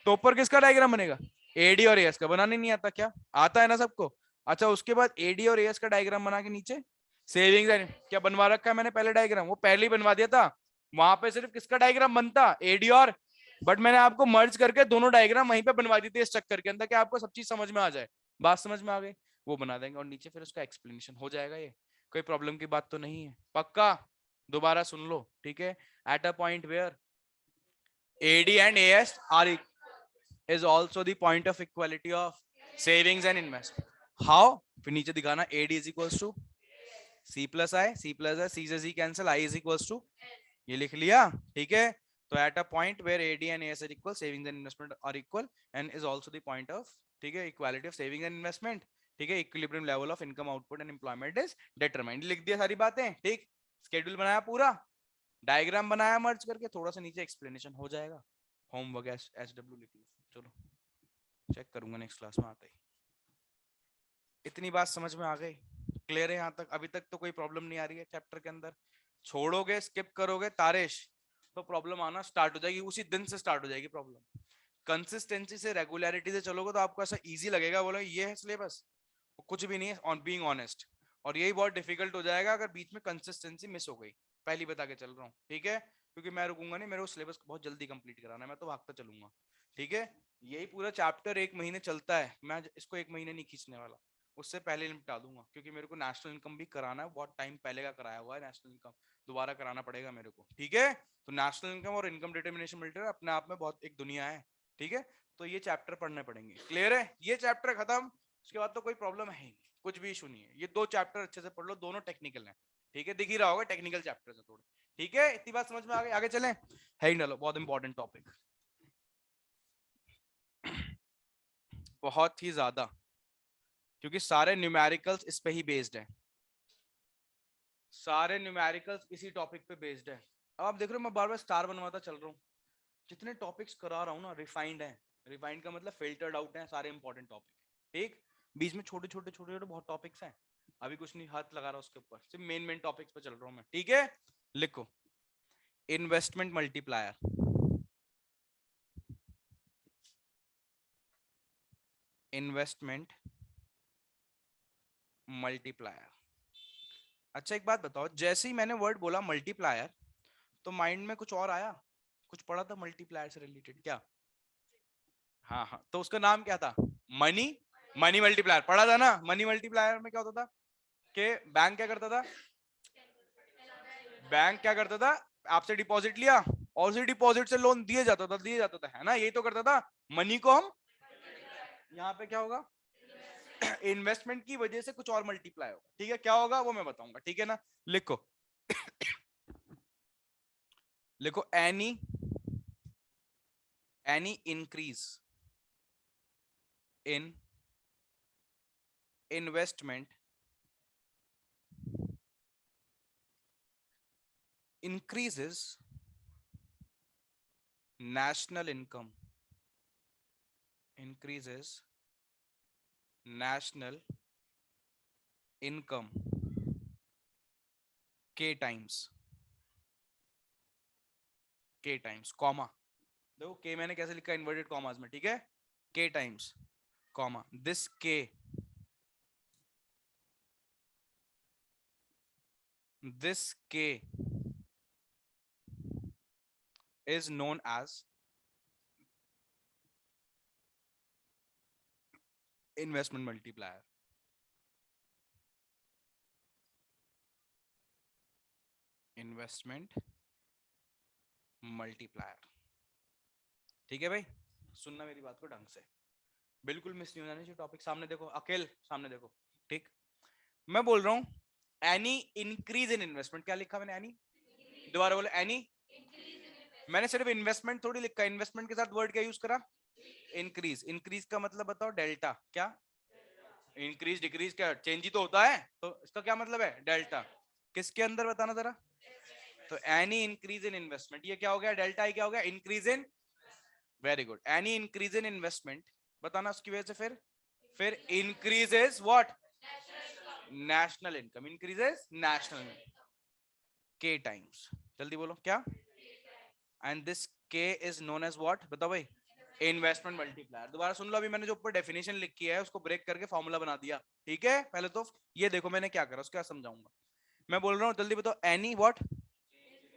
तो ऊपर किसका डायग्राम बनेगा, एडी और एएस का, बनाने नहीं आता क्या, आता है ना सबको। अच्छा उसके बाद एडी और एएस का डायग्राम बना के नीचे सेविंग्स एंड, क्या बनवा रखा है मैंने पहले डायग्राम, वो पहले ही बनवा दिया था, वहां पे सिर्फ किसका डायग्राम बनता, एडी और, बट मैंने आपको मर्ज करके दोनों डायग्राम वहीं पे बनवा दी थी इस चक्कर के अंदर, कि आपको सब चीज समझ में आ जाए, बात समझ में आ गई, वो बना देंगे और नीचे फिर उसका एक्सप्लेनेशन हो जाएगा, ये कोई प्रॉब्लम की बात तो नहीं है, पक्का, दोबारा सुन लो, ठीक है। At a point where AD and AS are is also the point of equality of savings and investment. How? फिर नीचे दिखाना AD is equals to C plus I, C plus I, C से C cancel, I is equals to, ये लिख लिया, ठीक है। तो at a point where AD and AS are equal, savings and investment are equal, and is also the point of, ठीक है, equality of savings and investment, ठीक है, equilibrium level of income output and employment is determined, लिख दिया सारी बातें, ठीक। Schedule बनाया पूरा, डायग्राम बनाया मर्ज करके, थोड़ा सा नीचे एक्सप्लेनेशन हो जाएगा, होमवर्क SW लिख लो, चलो चेक करूंगा नेक्स्ट क्लास में आते ही। इतनी बात समझ में आ गई, क्लियर है यहाँ तक, अभी तक तो कोई प्रॉब्लम नहीं आ रही है चैप्टर के अंदर, छोड़ोगे स्किप करोगे तारेश तो प्रॉब्लम आना स्टार्ट हो जाएगी, उसी दिन से स्टार्ट हो जाएगी प्रॉब्लम। कंसिस्टेंसी से रेगुलरिटी से चलोगे तो आपको ऐसा इजी लगेगा, बोलो ये है सिलेबस, कुछ भी नहीं है, ऑन बीइंग ऑनेस्ट, और यही बहुत डिफिकल्ट हो जाएगा अगर बीच में कंसिस्टेंसी मिस हो गई, पहली बता के चल रहा हूँ, ठीक है, क्योंकि मैं रुकूंगा नहीं, मेरे को सिलेबस बहुत जल्दी कंप्लीट कराना है, मैं तो भागता चलूंगा, ठीक है। यही पूरा चैप्टर 1 महीने चलता है, मैं इसको 1 महीने नहीं खींचने वाला, उससे पहले निपटा दूंगा, क्योंकि मेरे को नेशनल इनकम भी कराना है, बहुत टाइम पहले का कराया हुआ है नेशनल इनकम, दोबारा कराना पड़ेगा मेरे को, ठीक है। तो नेशनल इनकम और इनकम डिटर्मिनेशन मिलिटरी अपने आप में बहुत एक दुनिया है, ठीक है। तो ये चैप्टर पढ़ने पड़ेंगे, क्लियर है, ये चैप्टर खत्म, उसके बाद तो कोई प्रॉब्लम है नहीं, कुछ भी इशू नहीं है, ये 2 चैप्टर अच्छे से पढ़ लो, दोनों टेक्निकल हैं, ठीक है, दिख ही रहा होगा टेक्निकल चैप्टर है थोड़े, ठीक है, इतनी बात समझ में आ गई, आगे चलें, हेडिंग डालो, बहुत इंपॉर्टेंट टॉपिक, बहुत ही ज्यादा, क्योंकि सारे न्यूमेरिकल्स इस पे ही बेस्ड है, सारे न्यूमेरिकल्स इसी टॉपिक पे बेस्ड है। अब आप देख रहे हो मैं बार बार स्टार बनवाता चल रहा हूँ, जितने टॉपिक्स करा रहा हूँ ना रिफाइंड है, रिफाइंड का मतलब फिल्टर्ड आउट है सारे इंपॉर्टेंट टॉपिक, ठीक, बीच में छोटे छोटे छोटे छोटे बहुत टॉपिक्स हैं, अभी कुछ नहीं हाथ लगा रहा उसके ऊपर, सिर्फ मेन मेन टॉपिक्स पे चल रहा हूँ मैं, ठीक है। लिखो इन्वेस्टमेंट मल्टीप्लायर, इन्वेस्टमेंट मल्टीप्लायर। अच्छा एक बात बताओ, जैसे ही मैंने वर्ड बोला मल्टीप्लायर तो माइंड में कुछ और आया, कुछ पढ़ा था मल्टीप्लायर से रिलेटेड क्या, हाँ हाँ, तो उसका नाम क्या था, मनी, मनी मल्टीप्लायर पढ़ा था ना, मनी मल्टीप्लायर में क्या होता था कि बैंक क्या करता था, बैंक क्या करता था, आपसे डिपॉजिट लिया और उसी डिपॉजिट से लोन दिए जाता था, दिए जाता था, है ना, यही तो करता था, मनी को हम, यहाँ पे क्या होगा, इन्वेस्टमेंट की वजह से कुछ और मल्टीप्लाई होगा, ठीक है, क्या होगा वो मैं बताऊंगा, ठीक है ना। लिखो लिखो any increase in investment increases national income, increases national income k times comma, देखो के मैंने कैसे लिखा इन्वर्टेड कॉमास में, ठीक है, के times comma, this K is known as investment multiplier. Investment multiplier. ठीक है भाई, सुनना मेरी बात को ढंग से, बिल्कुल मिस नहीं हो जाना चाहिए टॉपिक. सामने देखो, अकेल सामने देखो. ठीक, मैं बोल रहा हूं एनी इंक्रीज इन इन्वेस्टमेंट. क्या लिखा मैंने? एनी. दोबारा बोलो, एनी. मैंने सिर्फ इन्वेस्टमेंट थोड़ी लिखा, इन्वेस्टमेंट के साथ वर्ड क्या यूज करा? इंक्रीज. इंक्रीज का मतलब बताओ? डेल्टा. क्या इंक्रीज डिक्रीज क्या चेंज ही तो होता है, तो इसका क्या मतलब है? डेल्टा. किसके अंदर बताना जरा? तो एनी इंक्रीज इन इन्वेस्टमेंट, ये क्या हो गया? डेल्टा. ही क्या हो गया? Increase in. Very good. Any increase in investment बताना उसकी वजह से. फिर increases what? National income. Increases national के टाइम्स. जल्दी बोलो क्या? And this k is known as what? बताओ भाई. Investment multiplier. दोबारा सुन लो, अभी मैंने जो ऊपर डेफिनेशन लिखी है उसको ब्रेक करके फॉर्मूला बना दिया. ठीक है, पहले तो ये देखो मैंने क्या करा, उसके बाद समझाऊंगा. मैं बोल रहा हूँ जल्दी बताओ. Any what?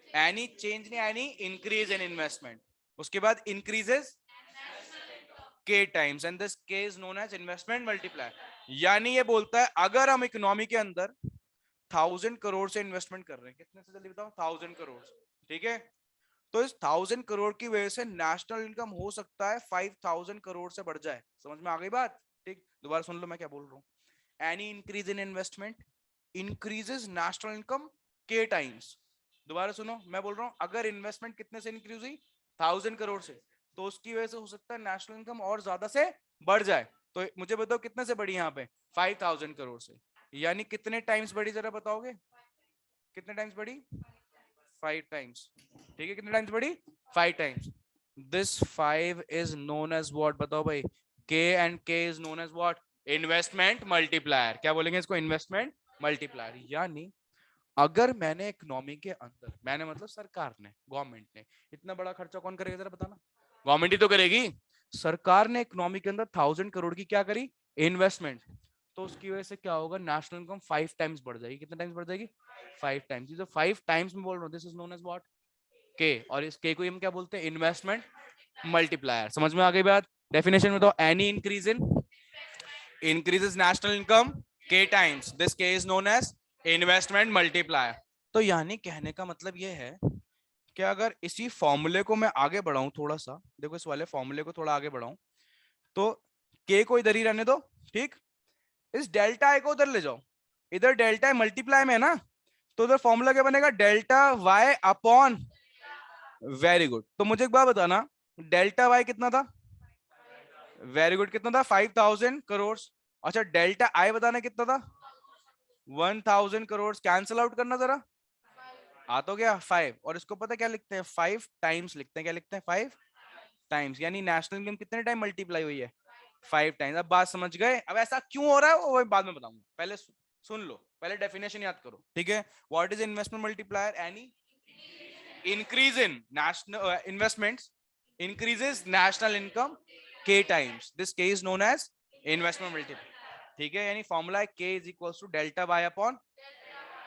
एनी चेंज नहीं, एनी इंक्रीज इन इन्वेस्टमेंट. उसके बाद increases k times and this k is known as investment multiplier. यानी ये बोलता है अगर हम इकोनॉमी के अंदर 1000 करोड़ से इन्वेस्टमेंट कर रहे हैं, कितने से जल्दी बताओ? 1000 करोड़. ठीक है, तो इस 1000 करोड़ की वजह से नेशनल इनकम हो सकता है 5000 करोड़ से बढ़ जाए. समझ में आ गई बात? ठीक, दोबारा सुन लो मैं क्या बोल रहा हूँ. Any increase in investment increases national income के टाइम्स. दोबारा सुनो, मैं बोल रहा हूँ अगर इन्वेस्टमेंट कितने से इंक्रीज हुई? 1000 करोड़ से, तो उसकी वजह से हो सकता है नेशनल इनकम और ज्यादा से बढ़ जाए. तो मुझे बताओ कितने से बढ़ी यहाँ पे? 5000 करोड़ से. यानी कितने टाइम्स बढ़ी जरा बताओगे? कितने टाइम्स बढ़ी? 5 टाइम्स. ठीक है, कितने टाइम्स बढ़ी? 5 times. This 5 is known as what? बताओ भाई. K and k is known as what? Investment multiplier. क्या बोलेंगे इसको? Investment multiplier. यानी अगर मैंने इकोनॉमी के अंदर, मैंने मतलब सरकार ने, गवर्नमेंट ने, इतना बड़ा खर्चा कौन करेगा जरा बताना? गवर्नमेंट ही तो करेगी. सरकार ने इकोनॉमी के अंदर 1000 करोड़ की क्या करी? इन्वेस्टमेंट. तो उसकी वजह से क्या होगा? नेशनल इनकम 5 टाइम्स बढ़ जाएगी. कितने टाइम्स बढ़ जाएगी? 5 टाइम्स. जो 5 टाइम्स में बोल रहा हूँ, this is known as what? K. और इस के को हम क्या बोलते हैं? Investment multiplier. समझ में आ गई बात? डेफिनेशन में तो any increase in increases national income k times, this k is known as investment multiplier. तो यानी कहने का मतलब ये है कि अगर इसी फॉर्मूले को मैं आगे बढ़ाऊं थोड़ा सा, देखो इस वाले फॉर्मूले को थोड़ा आगे बढ़ाऊं, तो k को इधर ही रहने दो. ठीक, इस डेल्टा आई को उधर ले जाओ. इधर डेल्टा मल्टीप्लाई में है ना, तो उधर फॉर्मूला क्या बनेगा? Delta y upon. Very good. तो मुझे एक बात बताना, डेल्टा y कितना था? Very good. कितना था? 5000 करोड़. अच्छा, डेल्टा आई बताना कितना था? 1000 करोड़. कैंसिल आउट करना जरा. आ तो गया 5. और इसको पता क्या लिखते हैं? 5 टाइम्स लिखते हैं. क्या लिखते हैं? 5 टाइम्स. यानी नेशनल इनकम कितने टाइम मल्टीप्लाई हुई है? 5 टाइम्स. अब बात समझ गए? अब ऐसा क्यों हो रहा है वो बाद में बताऊंगा, पहले सुन लो, पहले डेफिनेशन याद करो. ठीक है, what is investment multiplier? Any increase in national investments increases national income k times. This k is known as investment multiplier. ठीक है, यानी फॉर्मूला है k is equals to delta y upon.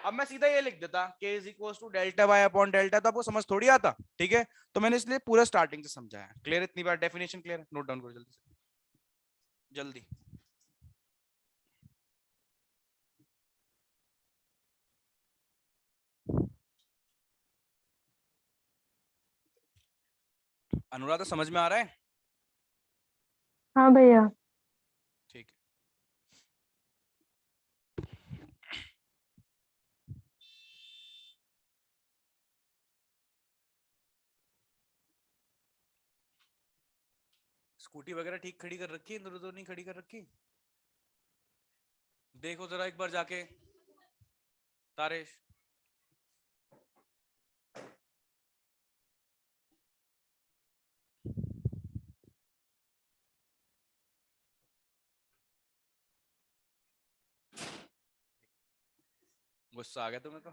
अब मैं सीधा ये लिख देता k is equals to delta y upon delta, तो आपको समझ थोड़ी आता. ठीक है, तो मैंने इसलिए पूरा स्टार्टिंग से समझाया. क्लियर? इतनी बार डेफिनेशन क्लियर है? नोट डाउन करो जल्दी से, जल्दी. अनुराधा समझ में आ रहा है? हाँ भैया. ठीक है. स्कूटी वगैरह ठीक खड़ी कर रखी है? इधर उधर नहीं खड़ी कर रखी? देखो जरा एक बार जाके तारेश. गुस्सा आ गया तुम्हें तो.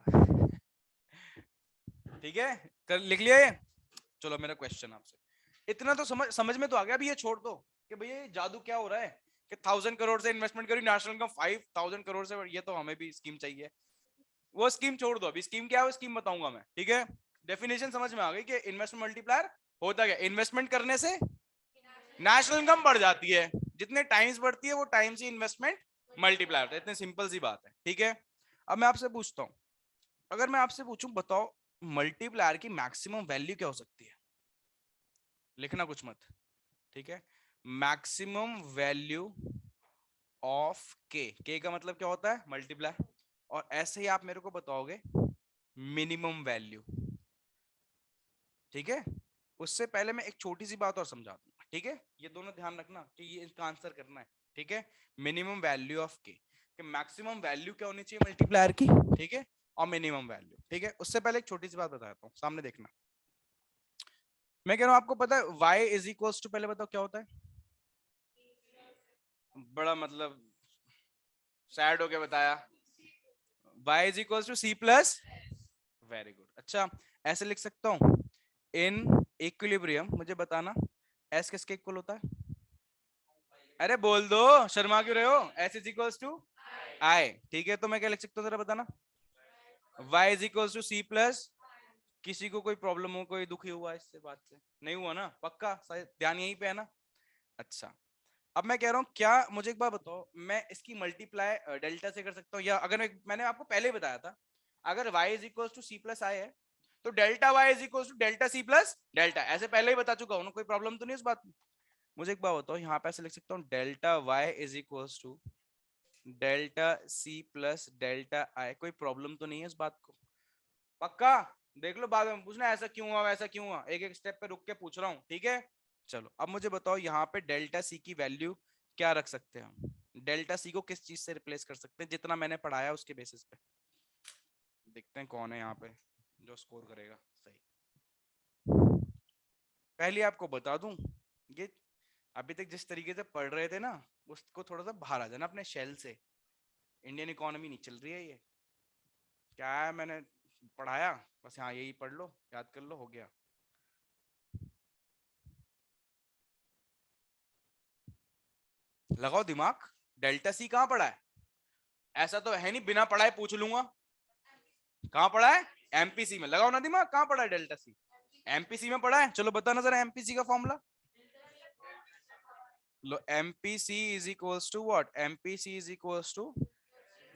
ठीक है, कर लिख लिया ये. चलो मेरा क्वेश्चन आपसे, इतना तो समझ में तो आ गया. अभी ये छोड़ दो कि भैया ये जादू क्या हो रहा है. कि 1000 करोड़ से इन्वेस्टमेंट करी, नेशनल इनकम 5000 करोड़ से, ये तो हमें भी स्कीम चाहिए। वो स्कीम छोड़ दो, अभी स्कीम क्या है वो स्कीम बताऊंगा मैं, ठीक है। डेफिनेशन समझ में आ गई कि इन्वेस्टमेंट मल्टीप्लायर होता क्या, इन्वेस्टमेंट करने से नेशनल इनकम बढ़ जाती है, जितने टाइम्स बढ़ती है वो टाइम्स ही इन्वेस्टमेंट मल्टीप्लायर होता है, इतनी सिंपल सी बात है, ठीक है। अब मैं आपसे पूछता हूं, अगर मैं आपसे पूछूं बताओ मल्टीप्लायर की मैक्सिमम वैल्यू क्या हो सकती है, लिखना कुछ मत, ठीक है। मैक्सिमम वैल्यू ऑफ के का मतलब क्या होता है, मल्टीप्लायर, और ऐसे ही आप मेरे को बताओगे मिनिमम वैल्यू, ठीक है। उससे पहले मैं एक छोटी सी बात और समझा दूंगा, ठीक है। ये दोनों ध्यान रखना कि ये इसका आंसर करना है, ठीक है। मिनिमम वैल्यू ऑफ के, कि मैक्सिमम वैल्यू क्या होनी चाहिए मल्टीप्लायर की, ठीक है, और मिनिमम वैल्यू, ठीक है। उससे पहले एक छोटी सी बात बताता हूँ, सामने देखना। मैं कह रहा हूँ आपको पता है y इज इक्वल्स टू, पहले बताओ क्या होता है, बड़ा मतलब सैड हो के बताया, y is equals to c plus, very good, अच्छा। ऐसे लिख सकता हूँ इन इक्विलिब्रियम, मुझे बताना s किसके इक्वल होता है, अरे बोल दो, शर्मा क्यों रहे हो, s is equals to i, ठीक है। तो मैं क्या लिख सकता हूँ जरा बताना, y is equals to c plus, किसी को कोई प्रॉब्लम हो, कोई दुखी हुआ इससे बात से, नहीं हुआ ना, पक्का ध्यान यहीं पे है ना, अच्छा। अब मैं कह रहा हूँ क्या, मुझे एक बात बताओ, मैं इसकी मल्टीप्लाई डेल्टा से कर सकता हूँ, या अगर मैंने आपको पहले ही बताया था, अगर y is equal to C plus I है तो delta y is equal to delta C plus delta, ऐसे पहले ही बता चुका हूँ ना, कोई प्रॉब्लम तो नहीं इस बात में। मुझे एक बात बताओ, यहाँ पे ऐसे लिख सकता हूँ delta y is equal to delta C plus delta I, कोई प्रॉब्लम तो नहीं है इस बात को, पक्का। देख लो बाद में पूछना ऐसा क्यों हुआ वैसा क्यों हुआ, एक एक स्टेप पे रुक के पूछ रहा हूँ, ठीक है। चलो अब मुझे बताओ यहाँ पे डेल्टा सी की वैल्यू क्या रख सकते हैं हम, डेल्टा सी को किस चीज से रिप्लेस कर सकते हैं, जितना मैंने पढ़ाया उसके बेसिस पे, देखते हैं कौन है यहाँ पे जो स्कोर करेगा सही। पहले आपको बता दूं, ये अभी तक जिस तरीके से पढ़ रहे थे ना, उसको थोड़ा सा बाहर आ जाना अपने शेल से, इंडियन इकोनॉमी नहीं चल रही है ये, क्या है मैंने पढ़ाया बस, हाँ यही पढ़ लो, याद कर लो, हो गया। लगाओ दिमाग, डेल्टा सी कहां पढ़ा है, ऐसा तो है नहीं बिना पढ़ाए पूछ लूंगा, कहां पढ़ा है, एमपीसी में, लगाओ ना दिमाग, कहां पढ़ा है डेल्टा सी, एमपीसी में पढ़ा है, चलो बताना जरा एमपीसी का फॉर्मूला, लो MPC is equals to what, MPC is equals to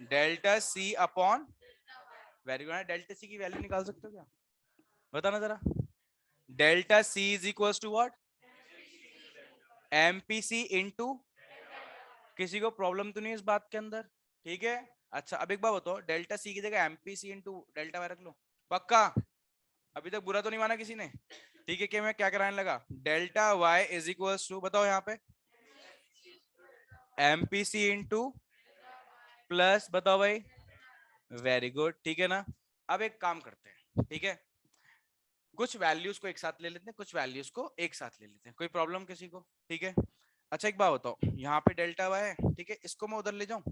delta C upon, very good, delta C की वैल्यू निकाल सकते हो क्या, बताना जरा, delta C is equals to what, MPC into, किसी को प्रॉब्लम तो नहीं इस बात के अंदर, ठीक है। अच्छा अब एक बात बताओ, डेल्टा सी की जगह एमपीसी इंटू डेल्टा वाई रख लो, पक्का, अभी तक बुरा तो नहीं माना किसी ने, ठीक है। कि मैं क्या कराने लगा, delta Y is equal to, बताओ यहाँ पे एमपीसी इंटू प्लस, बताओ भाई, वेरी गुड, ठीक है ना। अब एक काम करते हैं, ठीक है, कुछ वैल्यूज को एक साथ ले लेते हैं, कुछ वैल्यूज को एक साथ ले लेते हैं, कोई प्रॉब्लम किसी को, ठीक है। अच्छा एक बात बताओ, यहाँ पे डेल्टा वाई है, ठीक है, इसको मैं उधर ले जाऊं,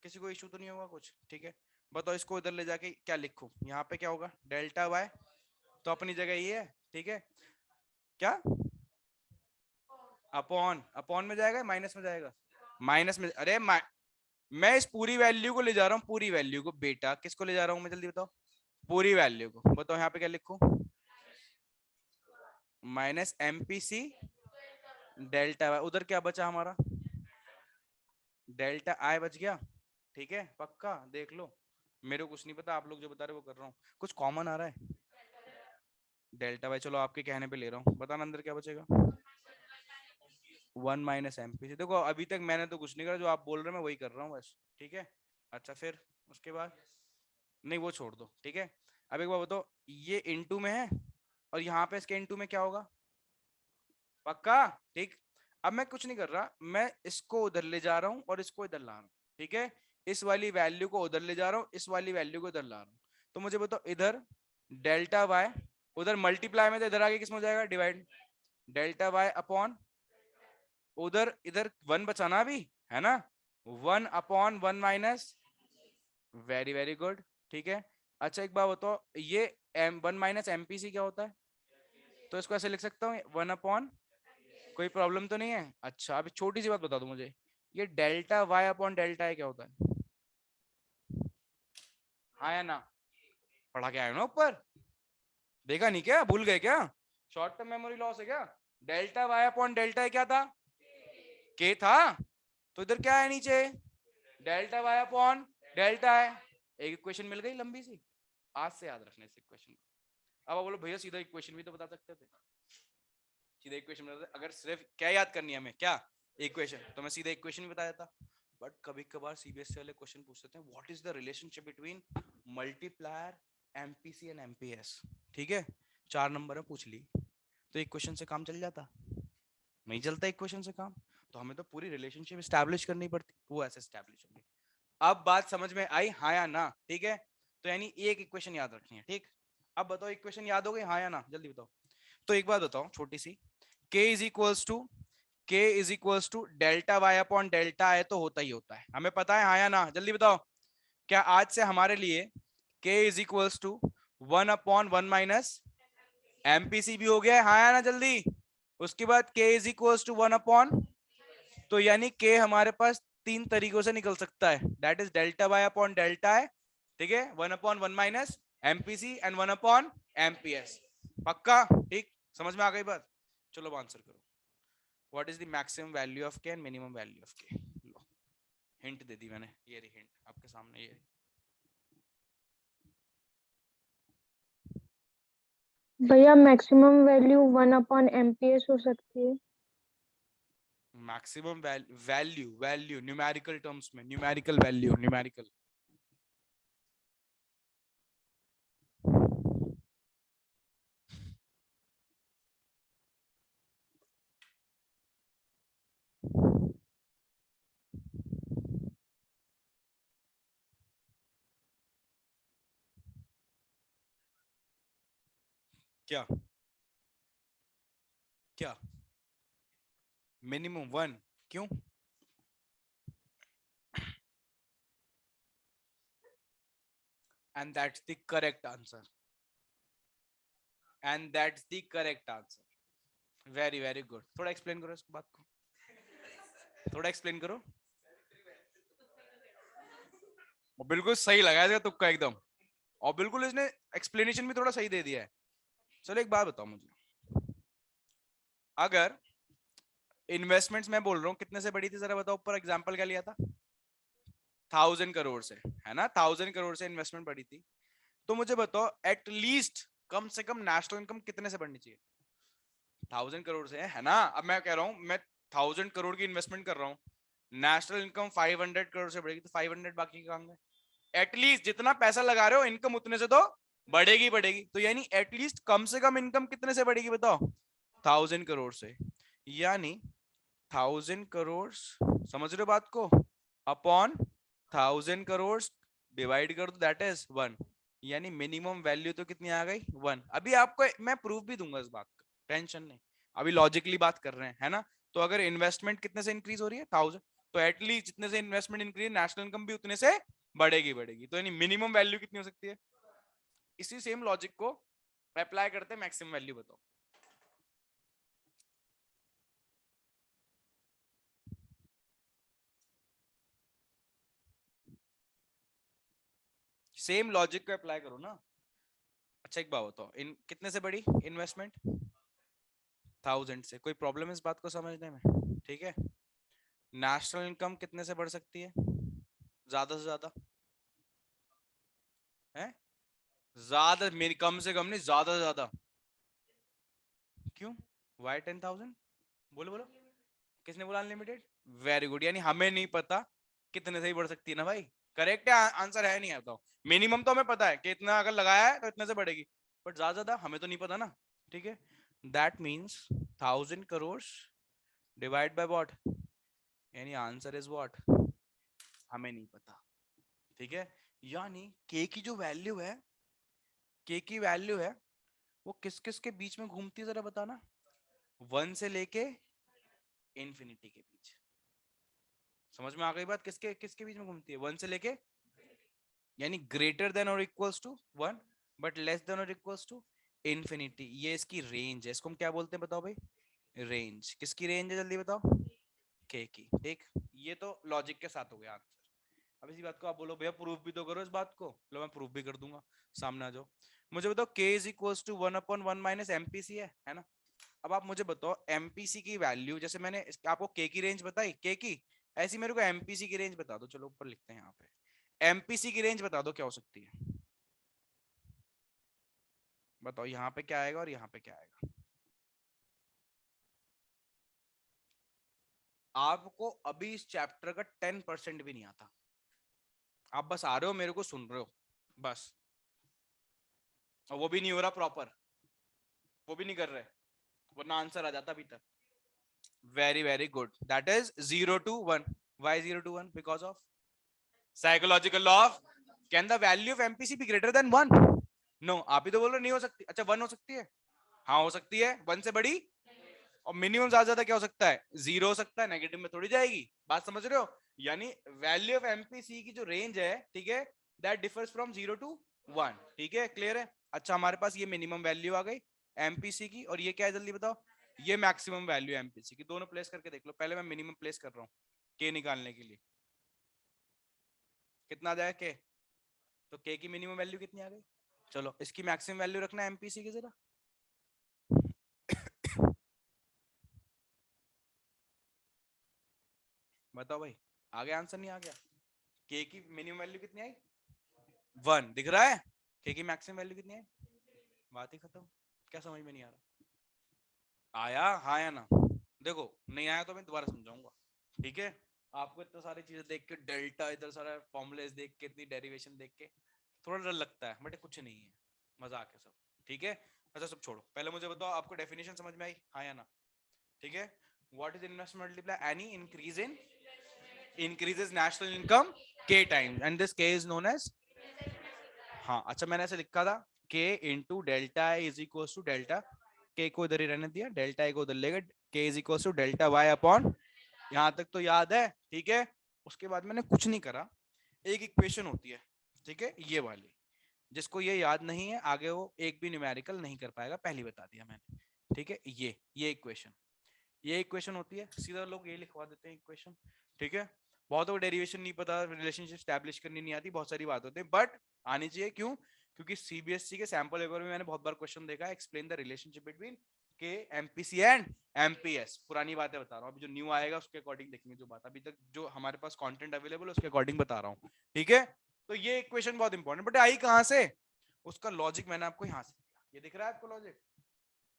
किसी को इशू तो नहीं होगा कुछ, ठीक है। बताओ इसको इधर ले जाके क्या लिखूं, यहाँ पे क्या होगा, डेल्टा वाई तो अपनी जगह ये है, ठीक है, क्या अपॉन, अपॉन में जाएगा माइनस में जाएगा, माइनस में, अरे मैं इस पूरी वैल्यू को ले जा रहा हूँ, पूरी वैल्यू को, बेटा किसको ले जा रहा हूँ मैं, जल्दी बताओ, पूरी वैल्यू को, बताओ यहाँ पे क्या लिखूं, माइनस एमपीसी डेल्टा वाई, उधर क्या बचा हमारा, डेल्टा आई बच गया, ठीक है, पक्का देख लो, मेरे को कुछ नहीं पता, आप लोग जो बता रहे हो वो कर रहा हूँ, कुछ कॉमन आ रहा है, डेल्टा वाई, चलो आपके कहने पे ले रहा हूँ, बताना अंदर क्या बचेगा, 1 - एमपीसी, देखो अभी तक मैंने तो कुछ नहीं करा, जो आप बोल रहे हैं मैं वही कर रहा हूँ बस, ठीक है। अच्छा फिर उसके बाद, नहीं वो छोड़ दो, ठीक है। अब एक बार बताओ, ये इनटू में है और यहाँ पे इसके इनटू में क्या होगा, पक्का, ठीक। अब मैं कुछ नहीं कर रहा, मैं इसको उधर ले जा रहा हूँ और इसको इधर ला रहा हूँ, ठीक है, इस वाली वैल्यू को उधर ले जा रहा हूँ, इस वाली वैल्यू को इधर ला रहा हूँ, तो मुझे बताओ इधर डेल्टा वाई, उधर मल्टीप्लाई में, तो इधर आगे किस में हो जाएगा, डिवाइड, डेल्टा वाई अपॉन, उधर इधर वन बचाना भी है ना, 1/1 वेरी वेरी गुड, ठीक है। अच्छा एक बात बताओ, ये m 1 - एमपीसी क्या होता है, तो इसको ऐसे लिख सकता हूँ 1/, कोई प्रॉब्लम तो नहीं है? अच्छा अभी छोटी सी बात बता दो मुझे, ये डेल्टा वाई अपॉन डेल्टा है क्या होता है? हाँ या ना? पढ़ा के आए हो ना ऊपर? देखा नहीं क्या? भूल गए क्या? शॉर्ट टर्म मेमोरी लॉस है क्या? डेल्टा वाई अपॉन डेल्टा क्या था? के था। तो इधर क्या है नीचे? डेल्टा वाई अपॉन डेल्टा है। एक इक्वेशन मिल गई लंबी सी। आज से याद रखना इस इक्वेशन को। अब आप बोलो भैया सीधा इक्वेशन भी तो बता सकते थे। सीधा इक्वेशन बता, अगर सिर्फ क्या याद करनी है हमें, क्या इक्वेशन, तो मैं सीधा इक्वेशन भी बता देता। बट कभी कभार सीबीएसई वाले क्वेश्चन पूछते हैं what is the relationship between multiplier, MPC and MPS. ठीक है, 4 नंबर में पूछ ली तो एक क्वेश्चन से काम चल जाता? नहीं चलता एक क्वेश्चन से काम। तो हमें तो पूरी रिलेशनशिप स्टैब्लिश करनी पड़ती, वो ऐसे स्टैब्लिश होगी। अब बात समझ में आई, हाँ या ना? ठीक है, तो यानी एक इक्वेशन याद रखनी है। ठीक, अब बताओ इक्वेशन याद हो गई, हाँ या ना? जल्दी बताओ। तो एक बात बताओ छोटी सी, k is equals to delta Y upon delta है तो होता ही होता है, हमें पता है, हाँ या ना? जल्दी बताओ। क्या आज से हमारे लिए k is equals to 1/1 - MPC भी हो गया है, हाँ या ना? जल्दी। उसके बाद k इज इक्वल्स टू 1 तो यानी k हमारे पास 3 तरीकों से निकल सकता है, that is delta Y upon delta है। ठीक है, 1/1 - एमपीसी एंड 1/एमपीएस। पक्का? ठीक, समझ में आ गई बात? चलो अब आंसर करो। What is the maximum value of के एंड मिनिमम वैल्यू ऑफ के? लो, हिंट दे दी मैंने, ये रही हिंट आपके सामने, ये भैया मैक्सिमम वैल्यू 1/MPS हो सकती है। Maximum value, value numerical terms में, न्यूमेरिकल वैल्यू, न्यूमेरिकल। क्या क्या? मिनिमम 1? क्यों? And that's the correct answer, and that's the correct answer. Very very good. थोड़ा एक्सप्लेन करो इस बात को, थोड़ा एक्सप्लेन करो। और बिल्कुल सही लगा इसका तुक्का एकदम, और बिल्कुल इसने एक्सप्लेनेशन भी थोड़ा सही दे दिया है। चलो एक बात बताओ मुझे, अगर इन्वेस्टमेंट्स मैं बोल रहा हूँ कितने से बढ़ी थी, जरा बताओ। ऊपर एग्जांपल क्या लिया था? 1000 करोड़ से, है ना? 1000 करोड़ से इन्वेस्टमेंट बढ़ी थी। तो मुझे बताओ एटलीस्ट कम से कम नेशनल इनकम कितने से बढ़नी चाहिए? 1000 करोड़ से, है ना? अब मैं कह रहा हूँ मैं 1000 करोड़ की इन्वेस्टमेंट कर रहा हूँ, नेशनल इनकम 500 करोड़ से बढ़ेगी, तो 500 बाकी कहाँ गए? एटलीस्ट जितना पैसा लगा रहे हो इनकम उतने से तो बढ़ेगी बढ़ेगी। तो यानी एटलीस्ट कम से कम इनकम कितने से बढ़ेगी बताओ? 1000 करोड़ से। यानी 1000 करोड़, समझ रहे हो बात को, अपॉन 1000 करोड़ डिवाइड कर दो, दैट इज 1। यानी मिनिमम वैल्यू तो कितनी आ गई? 1। अभी आपको मैं प्रूफ भी दूंगा इस बात का, टेंशन नहीं। अभी लॉजिकली बात कर रहे हैं, है ना? तो अगर इन्वेस्टमेंट कितने से इंक्रीज हो रही है? 1000, तो एटलीस्ट जितने से इन्वेस्टमेंट इंक्रीज, नेशनल इनकम भी उतने से बढ़ेगी बढ़ेगी। तो यानी मिनिमम वैल्यू कितनी हो सकती है? इसी सेम लॉजिक को अप्लाई करते हैं, मैक्सिमम वैल्यू बताओ। सेम लॉजिक को अप्लाई करो ना। अच्छा एक बात बताओ, इन कितने से बढ़ी इन्वेस्टमेंट? 1000 से। कोई प्रॉब्लम इस बात को समझने में? ठीक है, नेशनल इनकम कितने से बढ़ सकती है ज्यादा से ज्यादा? है ज्यादा, मेरी कम से कम नहीं, ज्यादा से ज्यादा। क्यों? वाई 10,000? बोलो बोलो, किसने बोला अनलिमिटेड? वेरी गुड, यानी हमें नहीं पता कितने से ही बढ़ सकती है ना भाई। करेक्ट है, आंसर है नहीं है? बताओ। मिनिमम तो हमें पता है कि इतना अगर लगाया है तो इतने से बढ़ेगी, बट ज्यादा ज्यादा हमें तो नहीं पता ना। ठीक है, that means 1000 crore divide by what, यानी आंसर इज व्हाट, हमें नहीं पता। ठीक है, यानी के की जो वैल्यू है, के की वैल्यू है, वो किस किस के बीच में घूमती है जरा बताना? 1 से लेके इंफिनिटी के बीच। समझ में आ गई बात? किसके किसके बीच में घूमती है? 1 से लेके, यानी ग्रेटर देन और equals to 1 but less than और इक्वल्स टू इंफिनिटी। ये इसकी रेंज है, इसको हम क्या बोलते हैं बताओ भाई? रेंज किसकी रेंज है जल्दी बताओ, के की। ठीक, ये तो लॉजिक के साथ हो गया आंसर। अब इसी बात को आप बोलो भैया प्रूफ भी तो करो इस बात को, लो मैं प्रूफ भी कर दूंगा, सामने आ जाओ। मुझे बताओ k is equal to 1/1 minus MPC है ना। अब आप मुझे बताओ एमपीसी की वैल्यू, जैसे मैंने आपको के की रेंज बताई के की, ऐसी मेरे को एमपीसी की रेंज बता दो। चलो ऊपर लिखते हैं यहाँ पे, एमपीसी की रेंज बता दो क्या हो सकती है। बताओ यहाँ पे क्या आएगा और यहाँ पे क्या आएगा। आपको अभी इस चैप्टर का 10% भी नहीं आता, आप बस आ रहे हो मेरे को सुन रहे हो बस, और वो भी नहीं हो रहा प्रॉपर, वो भी नहीं कर रहे, वरना आंसर आ जाता अभी तक। Very very good, that is 0 to 1। Why 0 to 1? Because of psychological law of can the value of MPC be greater than 1? No, आप ही तो बोल रहे नहीं हो सकती। अच्छा 1 हो सकती है, हाँ हो सकती है, 1 से बड़ी। और मिनिमम ज्यादा क्या हो सकता है, 0 हो सकता है, नेगेटिव में थोड़ी जाएगी। बात समझ रहे हो, यानी वैल्यू ऑफ एमपीसी की जो रेंज है, ठीक है, दैट डिफर्स फ्रॉम 0 to 1। ठीक है, क्लियर है। अच्छा हमारे पास ये मिनिमम वैल्यू आ गई एमपीसी की, और ये क्या है जल्दी बताओ, ये मैक्सिमम वैल्यू एमपीसी की। दोनों प्लेस करके देख लो, पहले मैं मिनिमम प्लेस कर रहा हूँ के निकालने के लिए। कितना आ जाएगा के, तो के की मिनिमम वैल्यू कितनी आ गई। चलो इसकी मैक्सिमम वैल्यू रखना एमपीसी की जरा। बताओ भाई, आ गया आंसर नहीं आ गया। के की मिनिमम वैल्यू कितनी आई, 1 दिख रहा है। के की मैक्सिमम वैल्यू कितनी है, बात ही खत्म। क्या समझ में नहीं आ रहा, आया हाँ या ना। देखो नहीं आया तो मैं दोबारा समझाऊंगा, ठीक है। आपको इतना सारी चीजें देख के, डेल्टा इधर सारा फॉर्मूलेस देख के, इतनी डेरिवेशन देख के थोड़ा डर लगता है, बट कुछ नहीं है, मजाक है सब, ठीक है। अच्छा सब छोड़ो, पहले मुझे बताओ आपको डेफिनेशन समझ में आई, हाँ या ना। ठीक है, what is investment multiply, any increase in increases national income k times and this k is known as, हाँ अच्छा मैंने ऐसे लिखा था k into delta i is equals to delta, k को इधर ही रहने दिया, डेल्टा i को उधर लेगा, k is equals to delta y upon, यहाँ तक तो याद है, ठीक है। उसके बाद मैंने कुछ नहीं करा, एक इक्वेशन होती है, ठीक है, ये वाली, जिसको ये याद नहीं है आगे वो एक भी न्यूमेरिकल नहीं कर पाएगा, पहले बता दिया मैंने, ठीक है। ये इक्वेशन, ये इक्वेशन होती है, सीधा लोग ये लिखवा देते हैं इक्वेशन, ठीक है। बहुत को डेरिवेशन नहीं पता, रिलेशनशिप स्टैब्लिश करनी नहीं आती, बहुत सारी बात होती है, बट आनी चाहिए। क्यों, क्योंकि सीबीएसई के सैंपल पेपर में मैंने बहुत बार क्वेश्चन देखा है, एक्सप्लेन द रिलेशनशिप बिटवीन के एमपीसी एंड एमपीएस। पुरानी बातें बता रहा हूँ, अभी जो न्यू आएगा उसके अकॉर्डिंग देखेंगे, जो बात अभी तक जो हमारे पास कंटेंट अवेलेबल है उसके अकॉर्डिंग बता रहा हूँ, ठीक है। तो ये इक्वेशन बहुत इंपॉर्टेंट, बट आई कहाँ से, उसका लॉजिक मैंने आपको यहाँ से दिया, ये दिख रहा है आपको लॉजिक,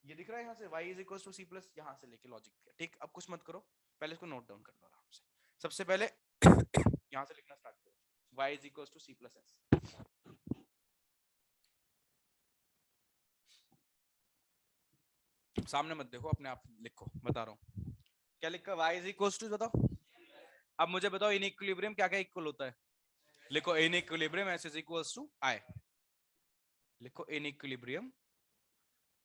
ये दिख रहा है यहाँ से, y is equal to C plus, यहाँ से लेके लॉजिक दिया, ठीक। अब कुछ मत करो, पहले इसको नोट डाउन कर लो आराम से। सबसे पहले यहाँ से लिखना स्टार्ट करो, y is equal to C plus S. सामने मत देखो, अपने आप लिखो, बता रहा हूँ क्या लिखा, y इज इक्वल टू, बताओ। अब मुझे बताओ इन इक्विलिब्रियम क्या क्या इक्वल होता है, लिखो in equilibrium s is equal to i, लिखो in equilibrium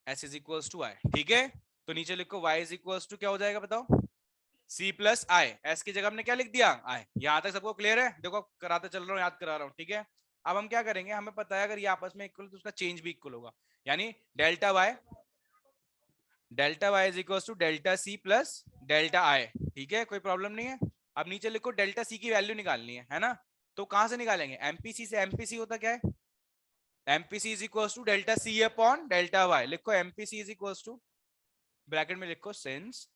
s is equal to i, ठीक है। तो नीचे लिखो y इज इक्वल टू क्या हो जाएगा बताओ, C प्लस आई, एस की जगह हमने क्या लिख दिया आई। यहां तक सबको क्लियर है, देखो कराते चल रहा हूँ, याद करा रहा हूँ, ठीक है। अब हम क्या करेंगे, हमें पता है अगर ये आपस में इक्वल तो उसका चेंज भी इक्वल होगा, यानी delta Y is equal to delta C plus delta I, ठीक है, कोई प्रॉब्लम नहीं है। अब नीचे लिखो डेल्टा सी की वैल्यू निकालनी है ना। तो कहां से निकालेंगे, एमपीसी से। एमपीसी होता क्या है, MPC is equal to delta C upon delta Y. लिखो MPC is equal to, bracket में लिखो सिंस,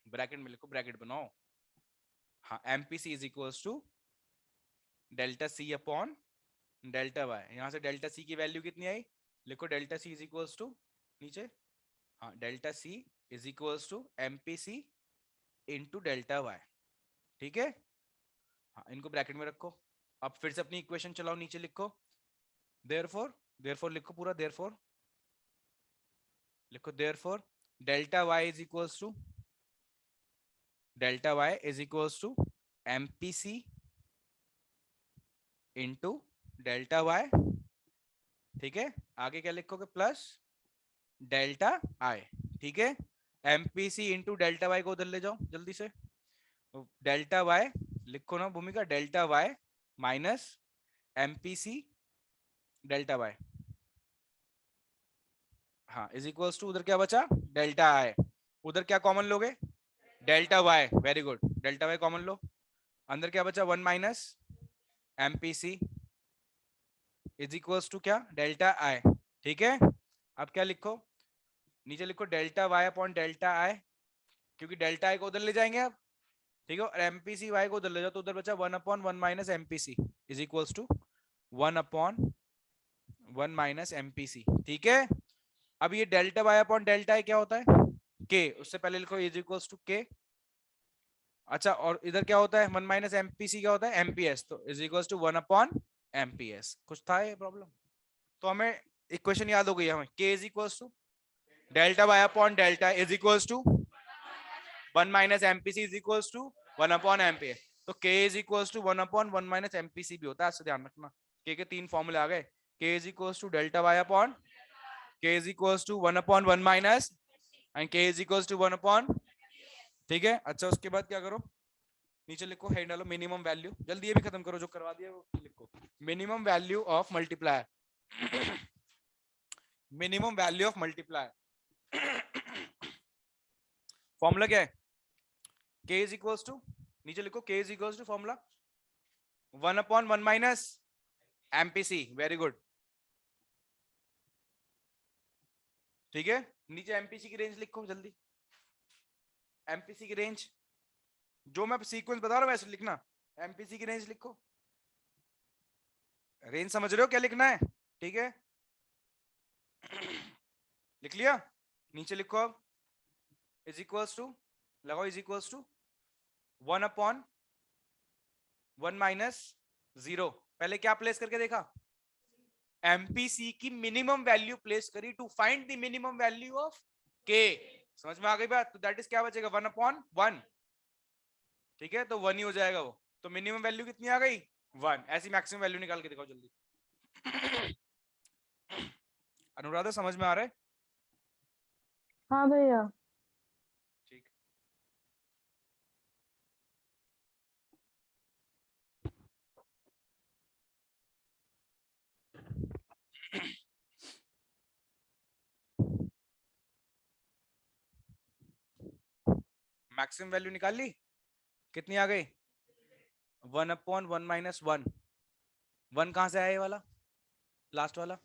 ब्रैकेट में लिखो, ब्रैकेट बनाओ, हाँ, MPC is equal to delta C upon delta Y. यहां से डेल्टा सी की वैल्यू कितनी आई, लिखो delta C is equal to, नीचे, हाँ, delta C is equal to MPC into delta Y, ठीक है। हाँ, इनको ब्रैकेट में रखो। अब फिर से अपनी इक्वेशन चलाओ, नीचे लिखो देयरफॉर, देयरफॉर लिखो पूरा, देयरफॉर लिखो, therefore delta Y is equal to, delta Y is equal to MPC into delta Y, ठीक है। आगे क्या लिखोगे, प्लस डेल्टा आई, ठीक है। एमपीसी इंटू डेल्टा वाई को उधर ले जाओ जल्दी से, डेल्टा वाई लिखो ना Bhumika, delta Y minus MPC delta Y, हाँ इज इक्वल्स टू, उधर क्या बचा डेल्टा आई, उधर क्या कॉमन लोगे delta Y, very good, delta Y common लो, अंदर क्या बचा 1 minus MPC is equals to क्या डेल्टा आई, ठीक है। अब क्या लिखो, नीचे लिखो delta Y upon delta I, क्योंकि डेल्टा आई को उधर ले जाएंगे अब, ठीक है, और एमपीसी वाई को उधर ले जाओ तो उधर बचा 1/1 minus MPC is equals to 1/1 minus MPC, ठीक है। अब ये delta Y upon delta I क्या होता है के, उससे पहले लिखो इज इक्वल्स टू के, अच्छा, और इधर क्या होता है 1 माइनस एमपीसी क्या होता है एमपीएस, तो इज इक्वल्स टू 1/एमपीएस, कुछ था ये प्रॉब्लम, तो हमें इक्वेशन याद हो गई हमें, K is equals to delta Y upon delta is equals to 1 minus MPC is equals to 1/एमपीएस, तो k is equals to 1/1 minus MPC भी होता है, ऐसे ध्यान रखना, k के तीन फॉर्मूले आ गए, k is equals to delta Y upon k is equals to 1/1 minus and k is equals to 1/, ठीक है। अच्छा उसके बाद क्या करो, नीचे लिखो हेड डालो मिनिमम वैल्यू, जल्दी ये भी खत्म करो जो करवा दिया वो लिखो, minimum value of multiplier minimum value of multiplier formula क्या है k इज इक्वल्स टू, नीचे लिखो k is equals to formula 1/1 minus MPC, very good, ठीक है। नीचे एमपीसी की रेंज लिखो जल्दी, एमपीसी की रेंज जो मैं सीक्वेंस बता रहा हूं वैसे लिखना, एमपीसी की रेंज लिखो, रेंज समझ रहे हो क्या लिखना है, ठीक है लिख लिया, नीचे लिखो अब इज इक्वल्स टू, लगाओ इज इक्वल्स टू 1/1 माइनस 0, पहले क्या प्लेस करके देखा एमपीसी की मिनिमम वैल्यू प्लेस करी to find the minimum value of के, समझ में आ गई बात, तो दैट इज क्या बचेगा 1/1, ठीक है, तो 1 ही हो जाएगा वो, तो मिनिमम वैल्यू कितनी आ गई 1, ऐसी मैक्सिमम वैल्यू निकाल के दिखाओ जल्दी अनुराधा समझ में आ रहा है, हाँ भैया। ठीक, मैक्सिमम वैल्यू निकाल ली, कितनी आ गई 1/1 माइनस 1, 1 कहां से आया ये वाला लास्ट वाला,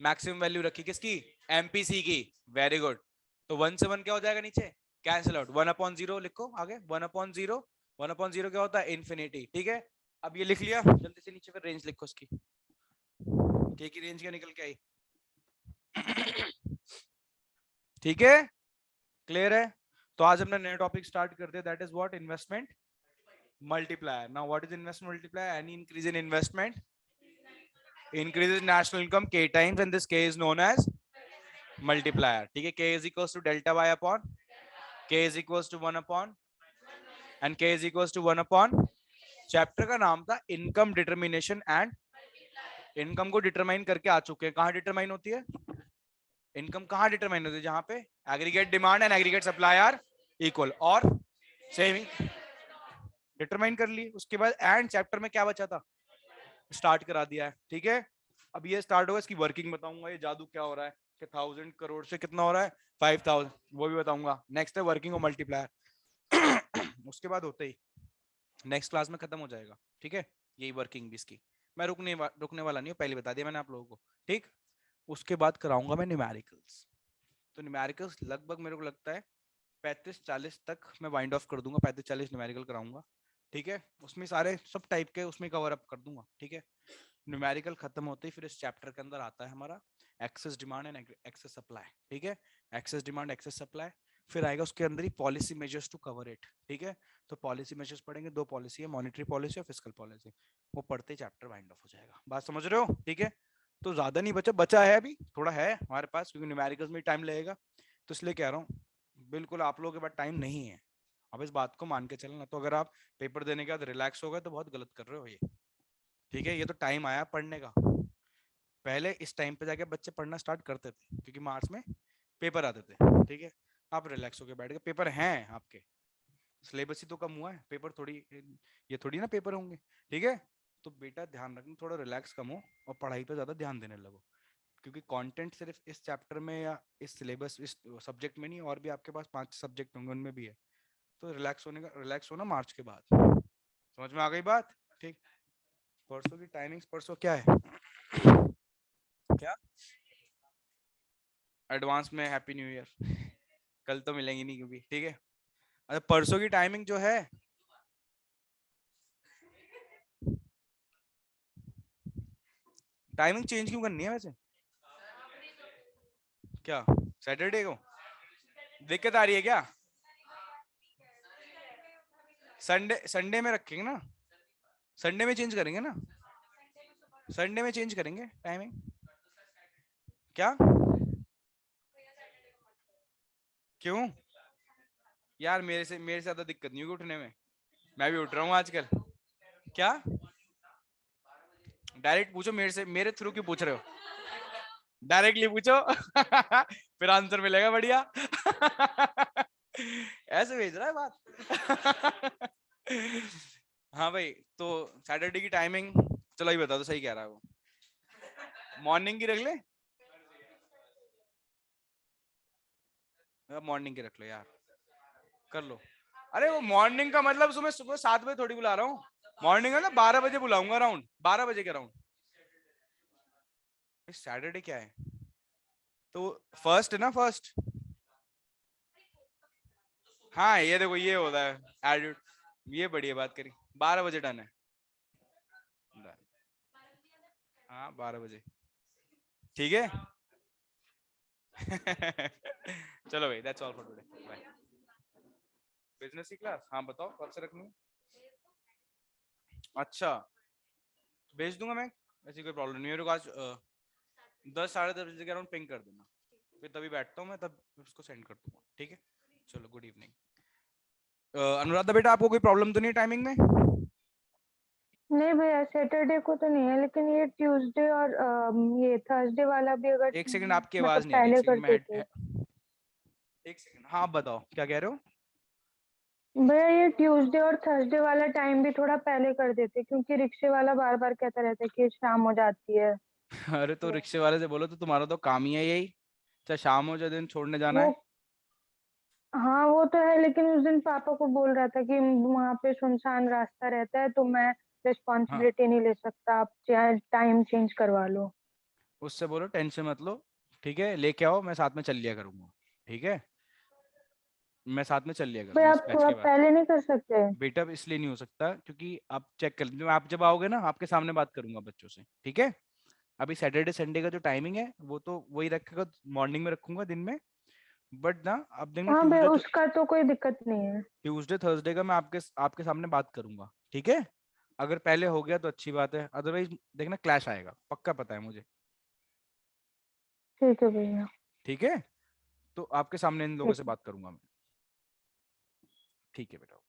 मैक्सिमम वैल्यू रखी किसकी एमपीसी की, वेरी गुड, तो 1 से 1 क्या हो जाएगा नीचे कैंसिल आउट, 1/0 लिखो आगे 1/0, 1/0 क्या होता है इन्फिनिटी, ठीक है। अब ये लिख लिया, जल्दी से नीचे फिर रेंज लिखो उसकी, के की रेंज क्या निकल के आई ठीक है, क्लियर है। तो आज हमने नया टॉपिक स्टार्ट करते हैं, that is what investment multiplier. Now what is investment multiplier, any increase in investment increases national income k times and this k is known as multiplier, ठीक है, k is equals to delta y upon k is equals to 1/, and k is equals to 1/, chapter का नाम था income determination and, income को determine करके आ चुके हैं, कहां डिटरमाइन होती है इनकम, कहां डिटरमाइन होती है जहां पे aggregate demand and aggregate supply are equal, और सेविंग डिटरमाइन कर ली, उसके बाद एंड चैप्टर में क्या बचा था स्टार्ट करा दिया है, ठीक है। अब ये स्टार्ट होगा, इसकी वर्किंग बताऊंगा, ये जादू क्या हो रहा है कि 1000 करोड़ से कितना हो रहा है 5000, वो भी बताऊंगा, नेक्स्ट है वर्किंग और मल्टीप्लायर उसके बाद होते ही नेक्स्ट क्लास में खत्म हो जाएगा, ठीक है, यही वर्किंग भी इसकी, मैं रुकने वाला नहीं हूँ, पहले बता दिया मैंने आप लोगों को, ठीक। उसके बाद कराऊंगा मैं न्यूमेरिकल्स, तो न्यूमेरिकल्स लगभग मेरे को लगता है 35-40 तक मैं वाइंड ऑफ कर दूंगा, 35-40 न्यूमेरिकल कराऊंगा, ठीक है, उसमें सारे सब टाइप के उसमें कवर अप कर दूंगा, ठीक है। न्यूमेरिकल खत्म होते ही फिर इस चैप्टर के अंदर आता है हमारा excess demand and excess supply, ठीक है, एक्सेस डिमांड एक्सेस सप्लाई, फिर आएगा उसके अंदर ही policy measures to cover it, ठीक है। तो पॉलिसी मेजर्स पढ़ेंगे, दो पॉलिसी है, मॉनेटरी पॉलिसी और फिस्कल पॉलिसी, वो पढ़ते ही चैप्टर वाइंड ऑफ हो जाएगा, बात समझ रहे हो, ठीक है। तो ज्यादा नहीं बचा, बचा है अभी थोड़ा है हमारे पास, क्योंकि न्यूमेरिकल्स में टाइम लगेगा, तो इसलिए कह रहा हूँ बिल्कुल आप लोगों के पास टाइम नहीं है, अब इस बात को मान के चलना, तो अगर आप पेपर देने के बाद रिलैक्स हो गए तो बहुत गलत कर रहे हो ये, ठीक है। ये तो टाइम आया पढ़ने का, पहले इस टाइम पे जाके बच्चे पढ़ना स्टार्ट करते थे क्योंकि मार्च में पेपर आते थे, ठीक है। आप रिलैक्स होके बैठ गए, पेपर हैं आपके, सिलेबस ही तो कम हुआ है, पेपर थोड़ी, ये थोड़ी ना पेपर होंगे, ठीक है। तो बेटा ध्यान रखना, थोड़ा रिलैक्स कम हो और पढ़ाई पे ज्यादा ध्यान देने लगो, क्योंकि कंटेंट सिर्फ इस चैप्टर में या इस सिलेबस इस सब्जेक्ट में नहीं, और भी आपके पास 5 सब्जेक्ट होंगे, उनमें भी है। तो रिलैक्स होना मार्च के बाद। समझ में आ गई बात? ठीक। परसों की टाइमिंग्स, परसों क्या है? क्या एडवांस में हैप्पी न्यू ईयर। कल तो मिलेंगी नहीं क्योंकि, ठीक है। अच्छा, परसों की टाइमिंग जो है, टाइमिंग चेंज क्यों करनी है वैसे? क्या सैटरडे को दिक्कत आ रही है क्या? संडे में रखेंगे ना, संडे में चेंज करेंगे ना, संडे में चेंज करेंगे टाइमिंग। क्या क्यों यार? मेरे से ज्यादा दिक्कत नहीं होगी उठने में, मैं भी उठ रहा हूँ आजकल। क्या डायरेक्ट पूछो मेरे से, मेरे थ्रू क्यों पूछ रहे हो? डायरेक्टली पूछो। फिर आंसर मिलेगा बढ़िया। ऐसे भेज रहा है बात। हाँ भाई, तो सैटरडे की टाइमिंग, चलो ये बता दो, सही कह रहा है वो। मॉर्निंग की रख ले, मॉर्निंग की रख लो यार, कर लो। अरे वो मॉर्निंग का मतलब सुबह सुबह 7 बजे थोड़ी बुला रहा हूँ, मॉर्निंग है ना 12 बजे बुलाऊंगा, अराउंड 12 बजे के अराउंड। सैटरडे क्या है? तो फर्स्ट है ना, फर्स्ट। हाँ ये देखो, ये होता है एटीट्यूड, ये बढ़िया बात करी। 12 बजे डन है। हाँ 12 बजे, ठीक है। चलो भाई, that's all for today, bye. Business की क्लास, हाँ बताओ कब से रखनी है? अच्छा, भेज दूंगा मैं, ऐसी कोई प्रॉब्लम नहीं है। मेरे को आज 10 साढ़े 10 बजे के अराउंड पिंग कर देना, फिर तभी बैठता हूँ मैं, तब उसको सेंड कर दूंगा, ठीक है। चलो, गुड इवनिंग। अनुराधा बेटा, आपको कोई प्रॉब्लम तो नहीं टाइमिंग में? नहीं भैया, सैटरडे को तो नहीं है, लेकिन ये ट्यूसडे और ये थर्सडे वाला भी अगर एक सेकंड, आपकी मतलब आवाज नहीं आ रही, एक पहले कर सेकंड मैं देते। एक सेकंड, हाँ आप बताओ क्या कह रहे हो? भैया ये ट्यूसडे और थर्सडे वाला टाइम भी थोड़ा पहले कर देते, क्योंकि रिक्शे वाला बार बार कहता रहता है कि शाम हो जाती है। अरे तो रिक्शे वाले से बोलो, तो तुम्हारा तो काम ही है यही, चाहे शाम हो चाहे दिन, छोड़ने जाना वो है। हाँ वो तो है, लेकिन उस दिन पापा को बोल रहा था कि वहां पे सुनसान रास्ता रहता है, तो मैं हाँ, रिस्पॉन्सिबिलिटी नहीं ले सकता, आप चाहे टाइम चेंज करवा लो। उससे बोलो टेंशन मत लो, ठीक है, लेके आओ, मैं साथ में चल लिया करूंगा, ठीक है। मैं साथ में चल लिया भाई करूंगा इस आप बैच थोड़ा के बाद। पहले नहीं कर सकते? बेटा इसलिए नहीं हो सकता क्योंकि आप चेक कर लीजिए, आप जब आओगे ना आपके सामने बात करूंगा बच्चों से, ठीक है। अभी सैटरडे संडे का जो टाइमिंग है वो तो वही रखेगा, मॉर्निंग में रखूंगा, दिन में। बट ना अब देखना, हाँ भाई, उसका तो कोई दिक्कत नहीं है। ट्यूसडे थर्सडे का मैं आपके आपके सामने बात करूंगा, ठीक है। अगर पहले हो गया तो अच्छी बात है, अदरवाइज देखना क्लैश आएगा, पक्का पता है मुझे, ठीक है भैया। ठीक है। तो आपके सामने इन लोगों ठीक से है। बात करूंगा मैं, ठीक है बेटा।